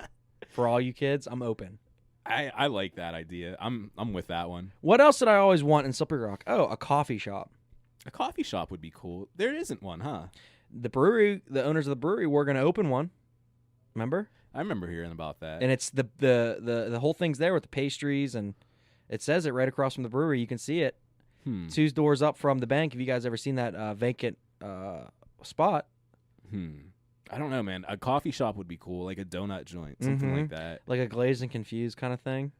for all you kids, I'm open. I like that idea. I'm with that one. What else did I always want in Slippery Rock? Oh, a coffee shop. A coffee shop would be cool. There isn't one, huh? The owners of the brewery were going to open one. Remember? I remember hearing about that. And it's the whole thing's there with the pastries, and it says it right across from the brewery. You can see it. 2 doors up from the bank. Have you guys ever seen that vacant spot? I don't know, man. A coffee shop would be cool, like a donut joint, something like that. Like a Glazed and Confused kind of thing?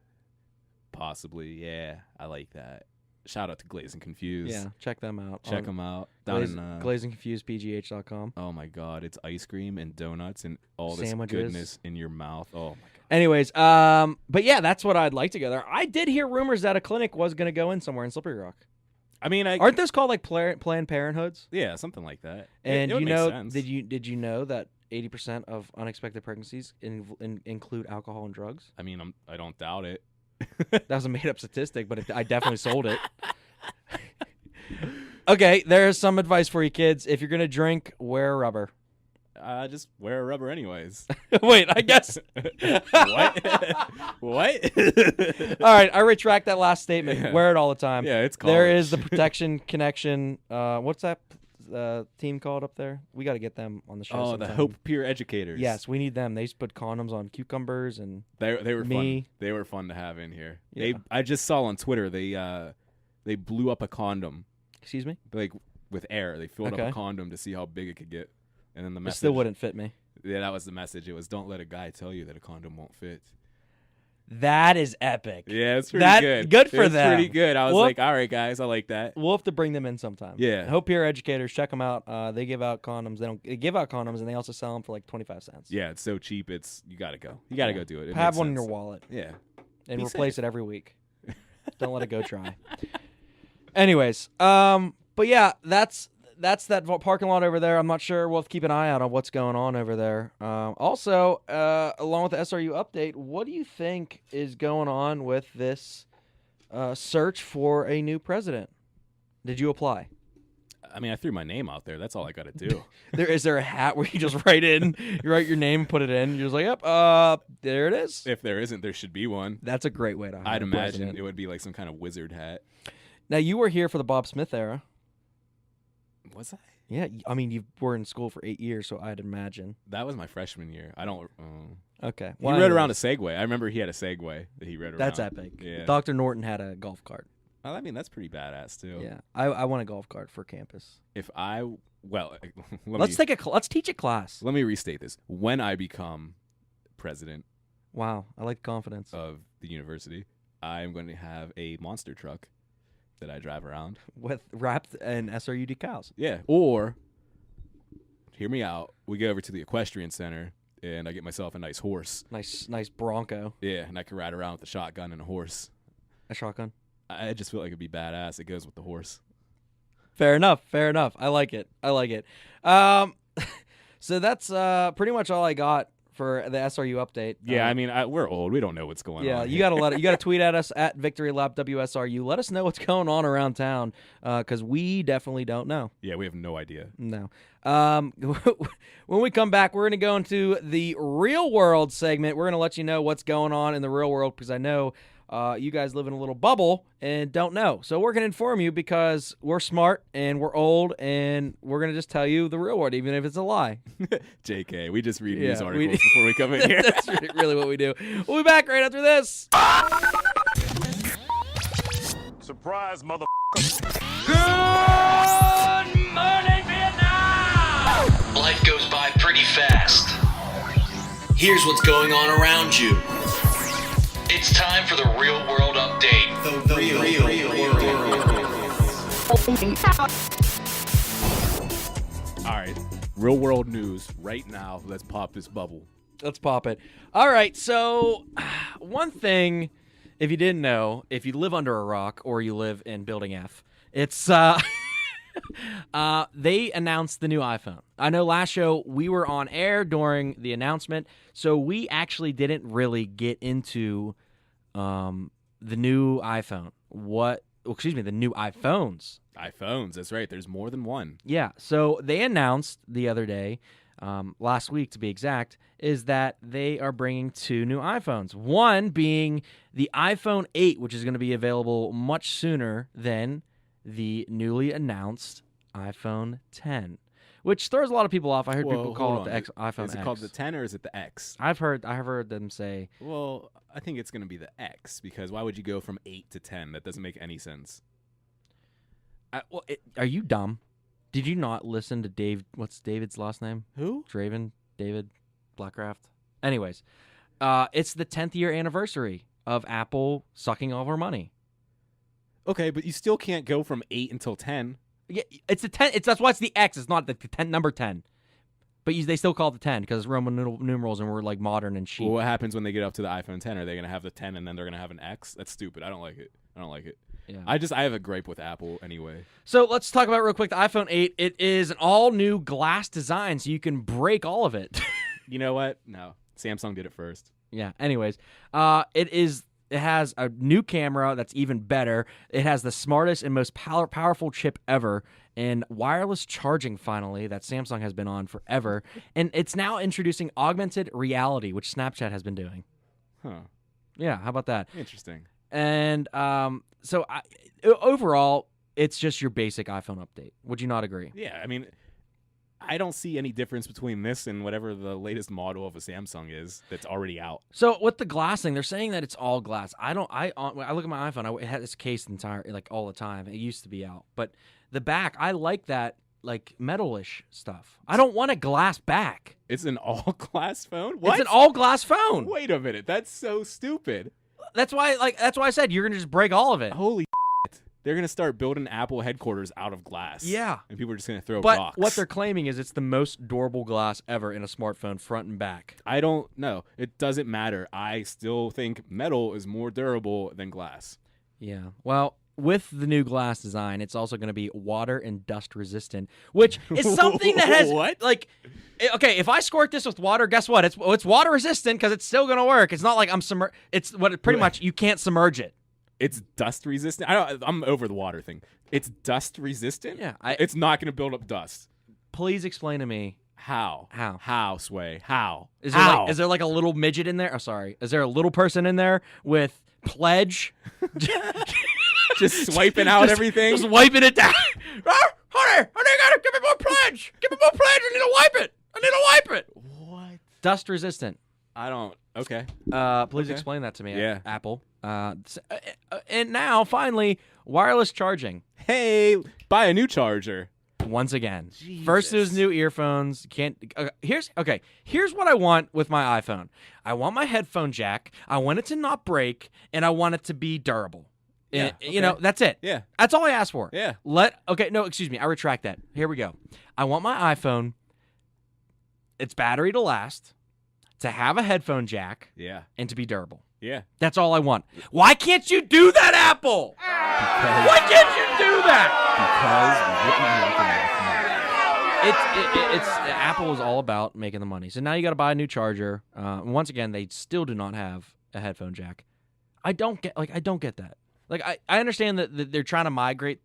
Possibly, yeah. I like that. Shout out to Glazed and Confused. Yeah, check them out. Check them out. GlazedandConfusedPGH.com. Oh, my God. It's ice cream and donuts and all this sandwiches. goodness in your mouth. Oh, my God. Anyways, but yeah, that's what I'd like to go there. I did hear rumors that a clinic was going to go in somewhere in Slippery Rock. I mean, aren't those called like Planned Parenthoods? Yeah, something like that. And it would make sense. did you know that 80% of unexpected pregnancies include alcohol and drugs? I mean, I don't doubt it. That was a made up statistic, but I definitely sold it. Okay, there's some advice for you kids. If you're going to drink, wear rubber. Just wear a rubber anyways. Wait, I guess. What? What? All right, I retract that last statement. Yeah. Wear it all the time. Yeah, it's college. There is the Protection Connection. What's that team called up there? We got to get them on the show. Oh, sometime. the Hope Peer Educators. Yes, we need them. They used to put condoms on cucumbers and They were me. fun. They were fun to have in here. Yeah. I just saw on Twitter they blew up a condom. Excuse me? Like with air. They filled up Okay. a condom to see how big it could get. And then the It message still wouldn't fit me. Yeah, that was the message. It was don't let a guy tell you that a condom won't fit. That is epic. Yeah, it's pretty good. Good for It's them. pretty good. I was We'll- like, all right, guys, I like that. We'll have to bring them in sometime. Yeah. Hope Peer Educators, check them out. They give out condoms. They give out condoms, and they also sell them for like 25 cents. Yeah, it's so cheap. You gotta go. You gotta Yeah. go do it. It Have makes one in sense. your wallet. Yeah. And Be replace safe. it every week. Don't let it go dry. Anyways, but yeah, that's that parking lot over there. I'm not sure. We'll have to keep an eye out on what's going on over there. Also, along with the SRU update, what do you think is going on with this search for a new president? Did you apply? I mean, I threw my name out there. That's all I gotta do. Is there a hat where you just write in, you write your name, put it in, you're just like, yep, there it is. If there isn't, there should be one. That's a great way to hire I'd a imagine president. it would be like some kind of wizard hat. Now, you were here for the Bob Smith era. Was I? Yeah, I mean, you were in school for 8 years, so I'd imagine. That was my freshman year. I don't. Okay. He rode around a Segway. I remember he had a Segway that he rode around. That's epic. Yeah. Dr. Norton had a golf cart. Well, I mean, that's pretty badass too. Yeah, I want a golf cart for campus. If I Let's teach a class. Let me restate this. When I become president, wow, I like confidence of the university, I'm going to have a monster truck that I drive around with wrapped in SRU decals. Yeah, or hear me out. We go over to the equestrian center and I get myself a nice horse. Nice Bronco. Yeah, and I can ride around with a shotgun and a horse. A shotgun? I just feel like it'd be badass. It goes with the horse. Fair enough. I like it. So that's pretty much all I got for the SRU update. Yeah, I mean, we're old. We don't know what's going on. Yeah, you gotta tweet at us at Victory Lap WSRU. Let us know what's going on around town, because we definitely don't know. Yeah, we have no idea. No. When we come back, we're gonna go into the real world segment. We're gonna let you know what's going on in the real world, because I know you guys live in a little bubble and don't know. So we're going to inform you because we're smart and we're old, and we're going to just tell you the real world, even if it's a lie. JK, we just read news articles before we come in here. That's really what we do. We'll be back right after this. Surprise, mother. Good morning, Vietnam! Life goes by pretty fast. Here's what's going on around you. It's time for the real world update. The real world. All right, real world news right now. Let's pop this bubble. Let's pop it. All right, so one thing, if you didn't know, if you live under a rock or you live in Building F, it's they announced the new iPhone. I know last show we were on air during the announcement, so we actually didn't really get into the new iPhone. The new iPhones. iPhones, that's right. There's more than one. Yeah, so they announced the other day, last week to be exact, is that they are bringing 2 new iPhones. One being the iPhone 8, which is going to be available much sooner than the newly announced iPhone 10, which throws a lot of people off. I heard people call it the iPhone X. Is it called the 10 or is it the X? I've heard them say. Well, I think it's going to be the X, because why would you go from 8 to 10? That doesn't make any sense. Are you dumb? Did you not listen to Dave? What's David's last name? Who? Draven? David Blackcraft? Anyways, it's the 10th year anniversary of Apple sucking all of our money. Okay, but you still can't go from 8 until 10. Yeah, it's the 10. That's why it's the X. It's not the 10 number 10. But they still call it the 10 because it's Roman numerals and we're like modern and chic. Well, what happens when they get up to the iPhone 10? Are they going to have the 10 and then they're going to have an X? That's stupid. I don't like it. Yeah. I have a gripe with Apple anyway. So let's talk about real quick the iPhone 8. It is an all new glass design, so you can break all of it. You know what? No. Samsung did it first. Yeah. Anyways, it is It has a new camera that's even better. It has the smartest and most powerful chip ever, and wireless charging finally that Samsung has been on forever. And it's now introducing augmented reality, which Snapchat has been doing. Huh. Yeah, how about that? Interesting. And so overall, it's just your basic iPhone update. Would you not agree? Yeah, I mean, I don't see any difference between this and whatever the latest model of a Samsung is that's already out. So with the glass thing, they're saying that it's all glass. I look at my iPhone. It had this case all the time. It used to be out, but the back, I like that like metalish stuff. I don't want a glass back. It's an all glass phone? What? It's an all glass phone. Wait a minute, that's so stupid. That's why I said you're gonna just break all of it. Holy shit. They're gonna start building Apple headquarters out of glass. Yeah. And people are just gonna throw but rocks. What they're claiming is it's the most durable glass ever in a smartphone, front and back. I don't know. It doesn't matter. I still think metal is more durable than glass. Yeah. Well, with the new glass design, it's also going to be water and dust resistant, which is something that has what? Like, okay, if I squirt this with water, guess what? It's water resistant because it's still going to work. It's not like I'm It's pretty much you can't submerge it. It's dust resistant. I'm over the water thing. It's dust resistant. Yeah, it's not going to build up dust. Please explain to me how. Sway? How? Is there like a little midget in there? Oh, sorry. Is there a little person in there with pledge? Just swiping out everything? Just wiping it down. Honey, you gotta give me more pledge. Give me more pledge. I need to wipe it. What? Dust resistant. I don't. Okay. Please explain that to me, Yeah. Apple. And now, finally, wireless charging. Hey, buy a new charger. Once again. Jesus. First, it was new earphones. Here's what I want with my iPhone. I want my headphone jack. I want it to not break, and I want it to be durable. Yeah, You know, that's it. Yeah. That's all I asked for. Yeah. Excuse me. I retract that. Here we go. I want my iPhone, its battery to last, to have a headphone jack, Yeah. and to be durable. Yeah. That's all I want. Why can't you do that, Apple? Why can't you do that? It's Apple is all about making the money. So now you got to buy a new charger. Once again, they still do not have a headphone jack. I don't get that. Like I understand that they're trying to migrate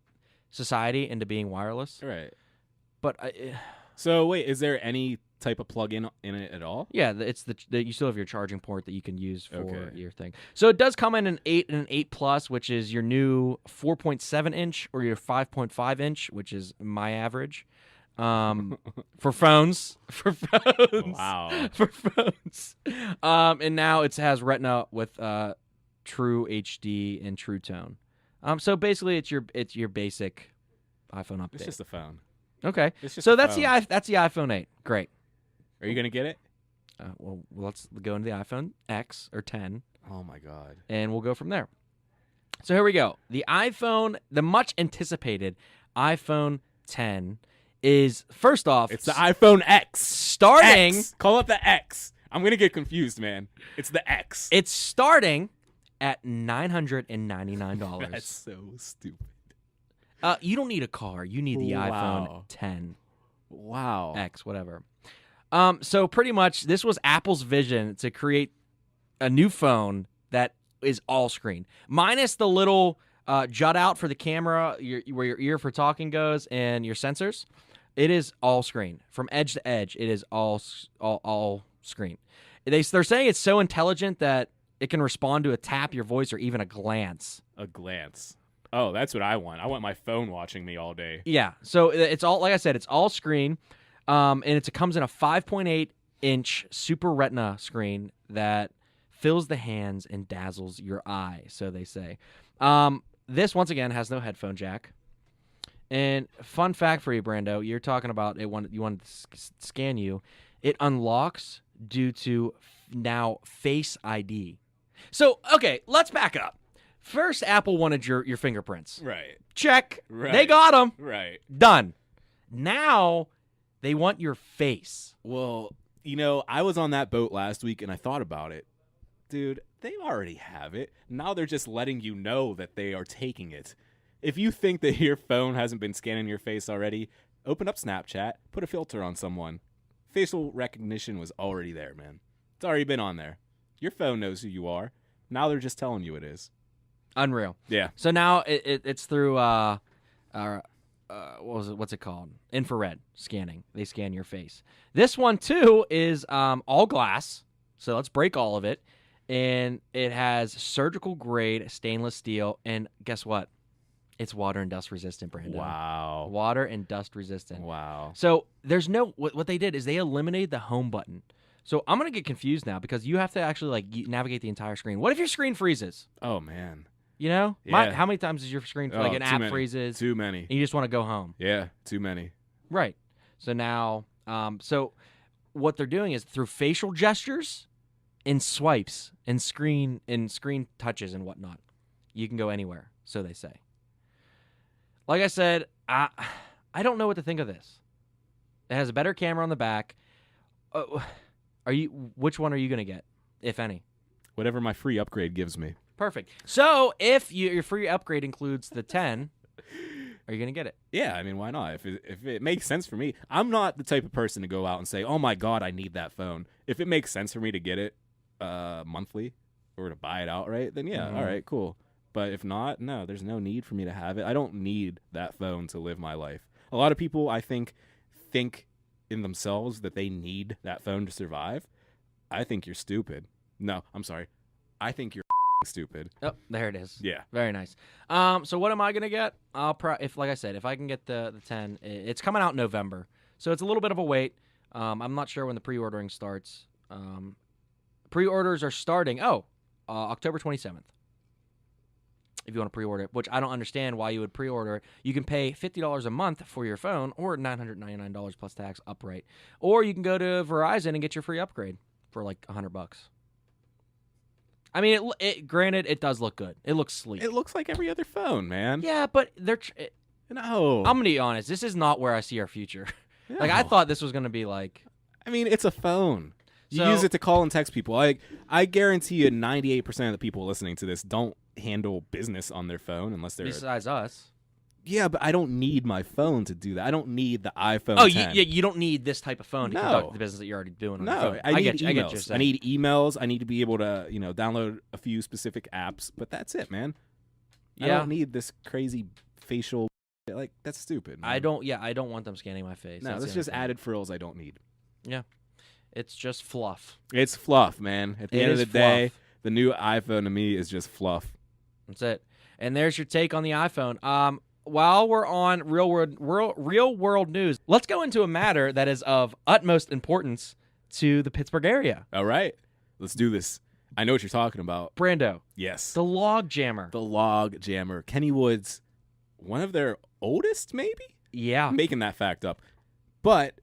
society into being wireless. Right. But so wait, is there any type of plug-in in it at all? Yeah, it's you still have your charging port that you can use for your thing. So it does come in an 8 and an 8 Plus, which is your new 4.7 inch or your 5.5 inch, which is my average. For phones. Wow. For phones. And now it has Retina with True HD and True Tone. So basically, it's your basic iPhone update. It's just a phone. Okay. It's just so a that's phone. that's the iPhone 8. Great. Are you gonna get it? Well, let's go into the iPhone X or 10. Oh my God. And we'll go from there. So here we go. The much anticipated iPhone 10 is, first off, It's the iPhone X. starting. X. Call it the X. I'm gonna get confused, man. It's the X. It's starting at $999. That's so stupid. You don't need a car. You need the iPhone 10. Wow. X, whatever. So pretty much this was Apple's vision to create a new phone that is all screen, minus the little jut out for the camera, where your ear for talking goes, and your sensors. It is all screen from edge to edge. It is all screen. They're saying it's so intelligent that it can respond to a tap, your voice, or even a glance. A glance. Oh, that's what I want. I want my phone watching me all day. Yeah. So it's all, like I said, it's all screen. And it comes in a 5.8 inch Super Retina screen that fills the hands and dazzles your eye, so they say. This, once again, has no headphone jack. And fun fact for you, Brando, you're talking about you wanted to scan you. It unlocks due to now Face ID. So, okay, let's back it up. First, Apple wanted your fingerprints. Right. Check. Right. They got them. Right. Done. Now, they want your face. Well, I was on that boat last week and I thought about it. Dude, they already have it. Now they're just letting you know that they are taking it. If you think that your phone hasn't been scanning your face already, open up Snapchat, put a filter on someone. Facial recognition was already there, man. It's already been on there. Your phone knows who you are. Now they're just telling you it is. Unreal. Yeah. So now it's through what's it called? Infrared scanning. They scan your face. This one too is all glass. So let's break all of it, and it has surgical grade stainless steel. And guess what? It's water and dust resistant, Brando. Wow. Water and dust resistant. Wow. So there's no what they did is they eliminated the home button. So I'm gonna get confused now because you have to actually navigate the entire screen. What if your screen freezes? Oh man. You know, Yeah. how many times does your screen an app freezes? Too many. And you just want to go home. Yeah, too many. Right. So now, so what they're doing is through facial gestures, and swipes, and screen touches and whatnot, you can go anywhere. So they say. Like I said, I don't know what to think of this. It has a better camera on the back. Which one are you gonna get, if any? Whatever my free upgrade gives me. Perfect. So if your free upgrade includes the 10, are you going to get it? Yeah, I mean, why not? If it makes sense for me. I'm not the type of person to go out and say, oh my God, I need that phone. If it makes sense for me to get it monthly or to buy it outright, then yeah, all right, cool. But if not, no, there's no need for me to have it. I don't need that phone to live my life. A lot of people, I think in themselves that they need that phone to survive. I think you're stupid. No, I'm sorry. I think you're stupid. Oh, there it is. Yeah. Very nice. So what am I gonna get? Like I said, if I can get the 10, it's coming out in November, so it's a little bit of a wait. I'm not sure when the pre-ordering starts. Pre-orders are starting. October 27th. If you want to pre-order it, which I don't understand why you would pre-order it. You can pay $50 a month for your phone, or $999 plus tax upright, or you can go to Verizon and get your free upgrade for like $100. I mean, granted, it does look good. It looks sleek. It looks like every other phone, man. Yeah, but no. I'm gonna be honest. This is not where I see our future. No. Like I thought this was gonna be like. I mean, it's a phone. You use it to call and text people. I guarantee you, 98% of the people listening to this don't handle business on their phone unless they're. Besides us. Yeah, but I don't need my phone to do that. I don't need the iPhone. Oh, 10. you don't need this type of phone to conduct the business that you're already doing on your phone. I need emails. I get you. I need emails. I need to be able to, download a few specific apps. But that's it, man. Yeah. I don't need this crazy facial. Like that's stupid. Man. I don't want them scanning my face. No, that's just added frills I don't need. Yeah, it's just fluff. It's fluff, man. At the end of the day, the new iPhone to me is just fluff. That's it. And there's your take on the iPhone. While we're on real world news, let's go into a matter that is of utmost importance to the Pittsburgh area. All right, let's do this. I know what you're talking about. Brando. Yes. The log jammer. The log jammer. Kennywood's one of their oldest, maybe? Yeah. I'm making that fact up. But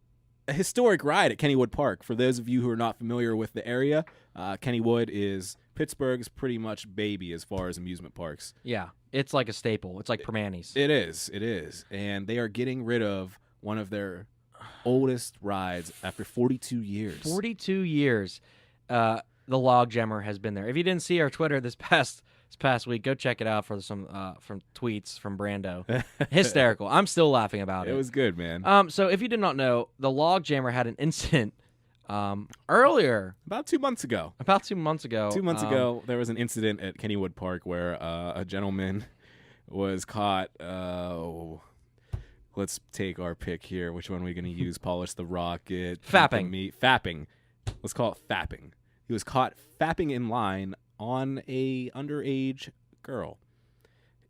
a historic ride at Kennywood Park. For those of you who are not familiar with the area, Kennywood is Pittsburgh's pretty much baby as far as amusement parks. Yeah. It's like a staple. It's like Permanis. It is. And they are getting rid of one of their oldest rides after 42 years. 42 years. The log jammer has been there. If you didn't see our Twitter this past week, go check it out for some from tweets from Brando. Hysterical. I'm still laughing about it. It was good, man. So if you did not know, the log jammer had an incident earlier. About 2 months ago. 2 months ago. 2 months ago, there was an incident at Kennywood Park where a gentleman was caught. Let's take our pick here. Which one are we going to use? Polish the Rocket. Fapping. Fapping. Let's call it fapping. He was caught fapping in line on a underage girl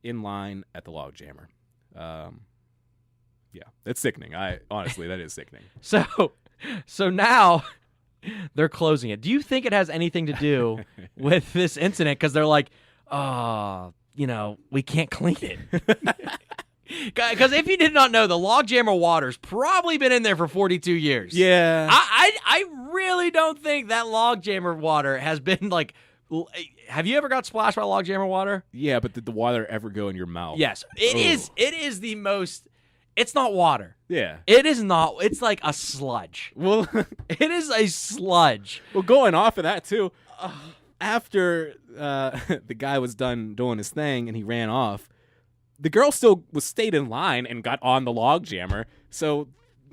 in line at the log jammer. Yeah, it's sickening. Honestly, that is sickening. So now they're closing it. Do you think it has anything to do with this incident? Because they're like, we can't clean it. Because if you did not know, the log jammer water's probably been in there for 42 years. Yeah. I really don't think that log jammer water has been like. Have you ever got splashed by log jammer water? Yeah, but did the water ever go in your mouth? Yes. It is the most. It's not water. Yeah. It is not. It's like a sludge. Well, it is a sludge. Well, going off of that too, after the guy was done doing his thing and he ran off, the girl still stayed in line and got on the log jammer. So,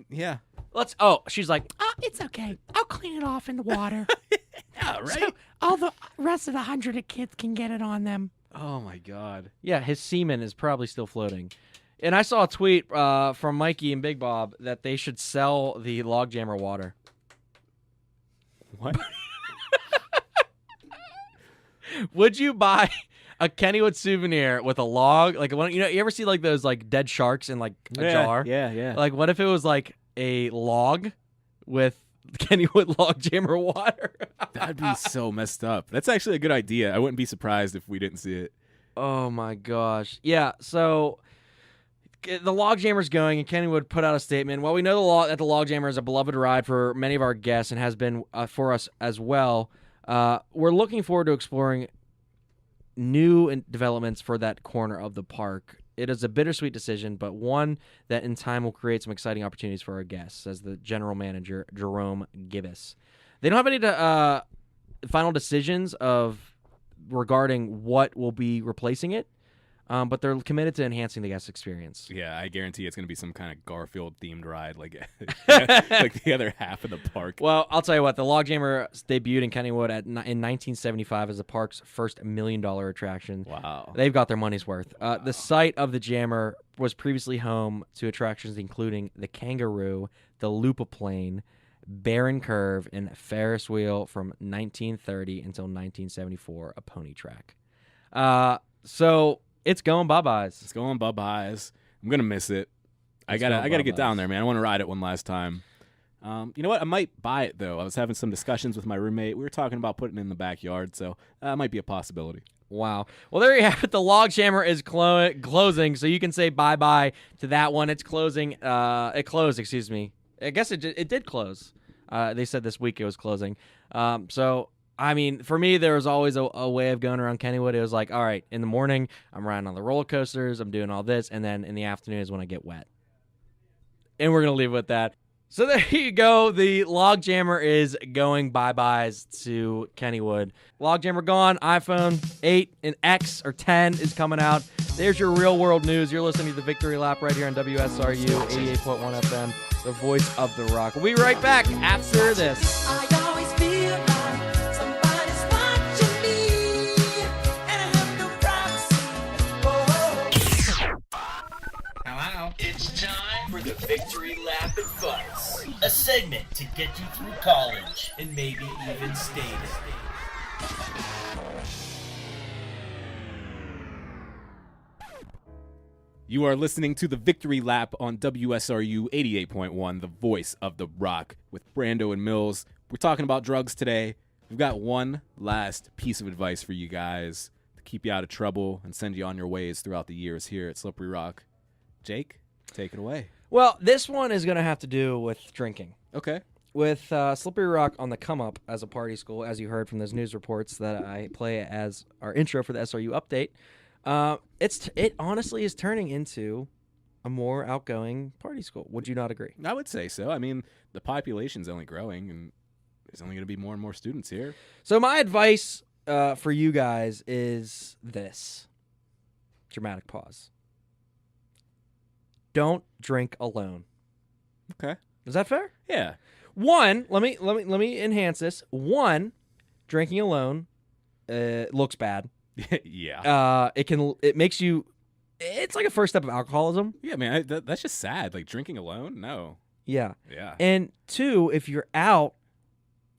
yeah. She's like, it's okay. I'll clean it off in the water. Yeah, right? So all the rest of the 100 kids can get it on them. Oh, my God. Yeah, his semen is probably still floating. And I saw a tweet from Mikey and Big Bob that they should sell the Logjammer water. What? Would you buy a Kennywood souvenir with a log? Like, you ever see like those like dead sharks in like a jar? Yeah. Like, what if it was like a log with Kennywood Logjammer water? That'd be so messed up. That's actually a good idea. I wouldn't be surprised if we didn't see it. Oh my gosh. Yeah, so the Logjammer's going, and Kennywood put out a statement. Well, we know that the Logjammer is a beloved ride for many of our guests and has been for us as well. We're looking forward to exploring new developments for that corner of the park. It is a bittersweet decision, but one that in time will create some exciting opportunities for our guests, says the general manager, Jerome Gibbous. They don't have any final decisions regarding what will be replacing it, but they're committed to enhancing the guest experience. Yeah, I guarantee it's going to be some kind of Garfield-themed ride, like like the other half of the park. Well, I'll tell you what, the Logjammer debuted in Kennywood in 1975 as the park's first $1 million attraction. Wow. They've got their money's worth. The site of the Jammer was previously home to attractions including the Kangaroo, the Loop-A-Plane, Barren Curve, and Ferris Wheel from 1930 until 1974, a pony track. So it's going bye-byes. It's going bye-byes. I'm going to miss it. I gotta get down there, man. I want to ride it one last time. You know what? I might buy it, though. I was having some discussions with my roommate. We were talking about putting it in the backyard, so that might be a possibility. Wow. Well, there you have it. The Logjammer is closing, so you can say bye-bye to that one. It's closing. It closed, excuse me. I guess it did close. They said this week it was closing. So, I mean, for me, there was always a way of going around Kennywood. It was like, all right, in the morning, I'm riding on the roller coasters, I'm doing all this, and then in the afternoon is when I get wet. And we're going to leave it with that. So there you go. The Logjammer is going bye-byes to Kennywood. Logjammer gone. iPhone 8 and X or 10 is coming out. There's your real-world news. You're listening to the Victory Lap right here on WSRU 88.1 FM, the voice of the rock. We'll be right back after this. It's time for the Victory Lap Advice, a segment to get you through college and maybe even stay there. You are listening to the Victory Lap on WSRU 88.1, the voice of the rock, with Brando and Mills. We're talking about drugs today. We've got one last piece of advice for you guys to keep you out of trouble and send you on your ways throughout the years here at Slippery Rock. Jake, take it away. Well, this one is going to have to do with drinking. Okay. With Slippery Rock on the come-up as a party school, as you heard from those news reports that I play as our intro for the SRU update, it honestly is turning into a more outgoing party school. Would you not agree? I would say so. I mean, the population's only growing, and there's only going to be more and more students here. So my advice for you guys is this. Dramatic pause. Don't drink alone. Okay. Is that fair? Yeah. One, let me enhance this. One, drinking alone looks bad. Yeah. It makes you. It's like a first step of alcoholism. Yeah, man. That's just sad. Like drinking alone. No. Yeah. Yeah. And two, if you're out,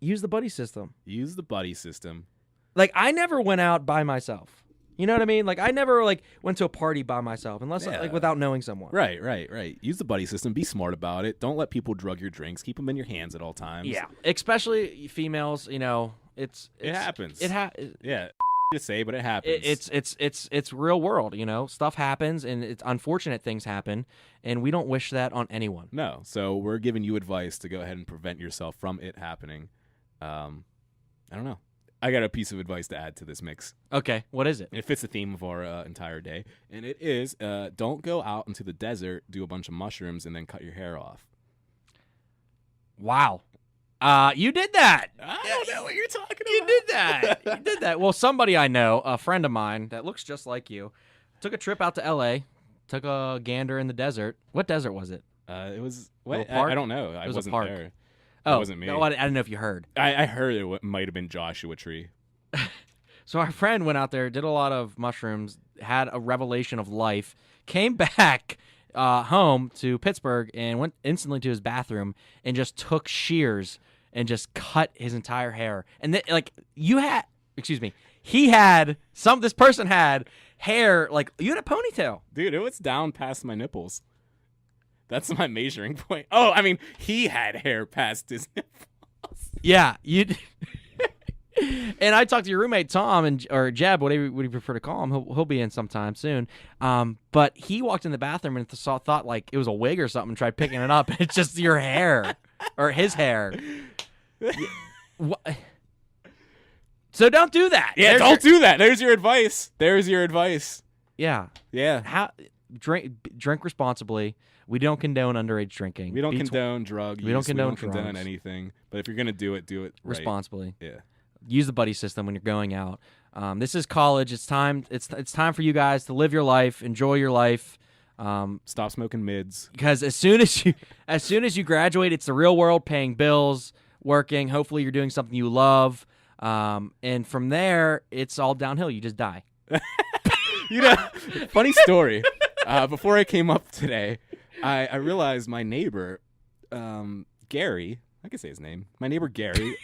use the buddy system. Use the buddy system. Like I never went out by myself. You know what I mean? Like I never went to a party by myself unless without knowing someone. Right. Use the buddy system. Be smart about it. Don't let people drug your drinks. Keep them in your hands at all times. Yeah. Especially females. You know, it happens. Yeah. To say, but it happens. It's real world. You know, stuff happens, and it's unfortunate things happen, and we don't wish that on anyone. No. So we're giving you advice to go ahead and prevent yourself from it happening. I don't know. I got a piece of advice to add to this mix. Okay, what is it? It fits the theme of our entire day, and it is don't go out into the desert, do a bunch of mushrooms, and then cut your hair off. Wow. You did that. I don't know what you're talking about. You did that. You did that. Well, somebody I know, a friend of mine that looks just like you, took a trip out to L.A., took a gander in the desert. What desert was it? It was... What? I don't know. It was wasn't a park. there. That wasn't me. No, I didn't know if you heard. I heard it might have been Joshua Tree. So our friend went out there, did a lot of mushrooms, had a revelation of life, came back home to Pittsburgh and went instantly to his bathroom and just took shears and just cut his entire hair. And this person had hair, like, you had a ponytail. Dude, it was down past my nipples. That's my measuring point. Oh, I mean, he had hair past his nipples. Yeah, you. And I talked to your roommate Tom or Jeb, whatever you prefer to call him. He'll be in sometime soon. But he walked in the bathroom and thought like it was a wig or something. And tried picking it up. It's just your hair or his hair. So don't do that. Yeah, don't do that. There's your advice. Yeah. Yeah. Drink responsibly. We don't condone underage drinking. We don't condone drug use. We don't condone anything. But if you're gonna do it right. Responsibly. Yeah. Use the buddy system when you're going out. This is college. It's time. It's time for you guys to live your life, enjoy your life. Stop smoking mids. Because as soon as you graduate, it's the real world, paying bills, working. Hopefully, you're doing something you love, and from there, it's all downhill. You just die. Funny story. Before I came up today, I realized my neighbor, Gary. I can say his name. My neighbor Gary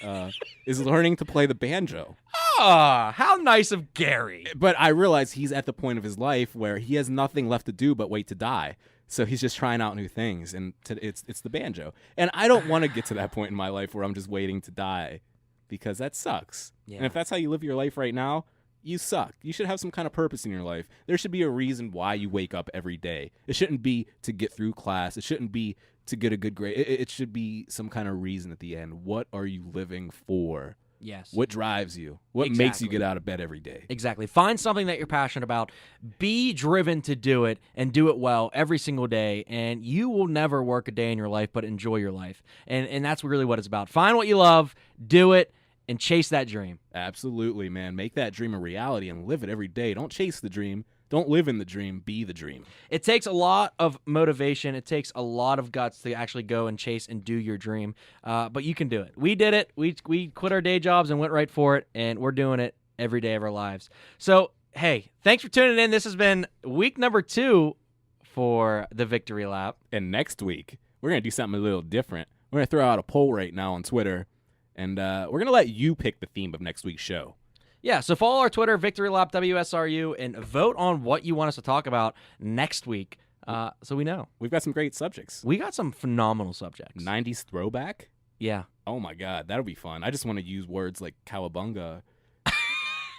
is learning to play the banjo. Oh, how nice of Gary. But I realize he's at the point of his life where he has nothing left to do but wait to die. So he's just trying out new things, and it's the banjo. And I don't want to get to that point in my life where I'm just waiting to die, because that sucks. Yeah. And if that's how you live your life right now, you suck. You should have some kind of purpose in your life. There should be a reason why you wake up every day. It shouldn't be to get through class. It shouldn't be to get a good grade. It should be some kind of reason at the end. What are you living for? Yes. What drives you? What makes you get out of bed every day? Exactly. Find something that you're passionate about. Be driven to do it and do it well every single day, and you will never work a day in your life but enjoy your life. And that's really what it's about. Find what you love, do it, and chase that dream. Absolutely, man. Make that dream a reality and live it every day. Don't chase the dream. Don't live in the dream. Be the dream. It takes a lot of motivation. It takes a lot of guts to actually go and chase and do your dream. But you can do it. We did it. We quit our day jobs and went right for it, and we're doing it every day of our lives. So, hey, thanks for tuning in. This has been week number 2 for the Victory Lap. And next week, we're going to do something a little different. We're going to throw out a poll right now on Twitter, and we're going to let you pick the theme of next week's show. Yeah, so follow our Twitter, Victory Lap WSRU, and vote on what you want us to talk about next week, so we know. We've got some great subjects. We got some phenomenal subjects. 90s throwback? Yeah. Oh, my God. That'll be fun. I just want to use words like cowabunga.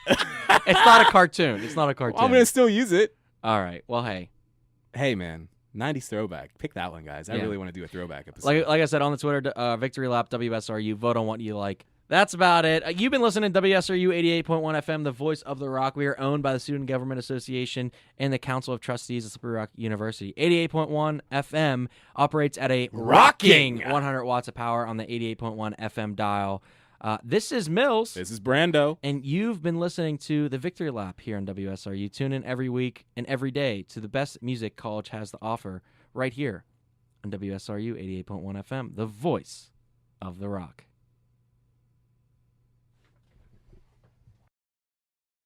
It's not a cartoon. It's not a cartoon. Well, I'm going to still use it. All right. Well, hey. Hey, man. 90s throwback. Pick that one, guys. I really want to do a throwback episode. Like I said on the Twitter, Victory Lap WSRU, vote on what you like. That's about it. You've been listening to WSRU 88.1 FM, the voice of the rock. We are owned by the Student Government Association and the Council of Trustees of Slippery Rock University. 88.1 FM operates at a rocking 100 watts of power on the 88.1 FM dial. This is Mills. This is Brando. And you've been listening to the Victory Lap here on WSRU. Tune in every week and every day to the best music college has to offer right here on WSRU 88.1 FM, the voice of the rock.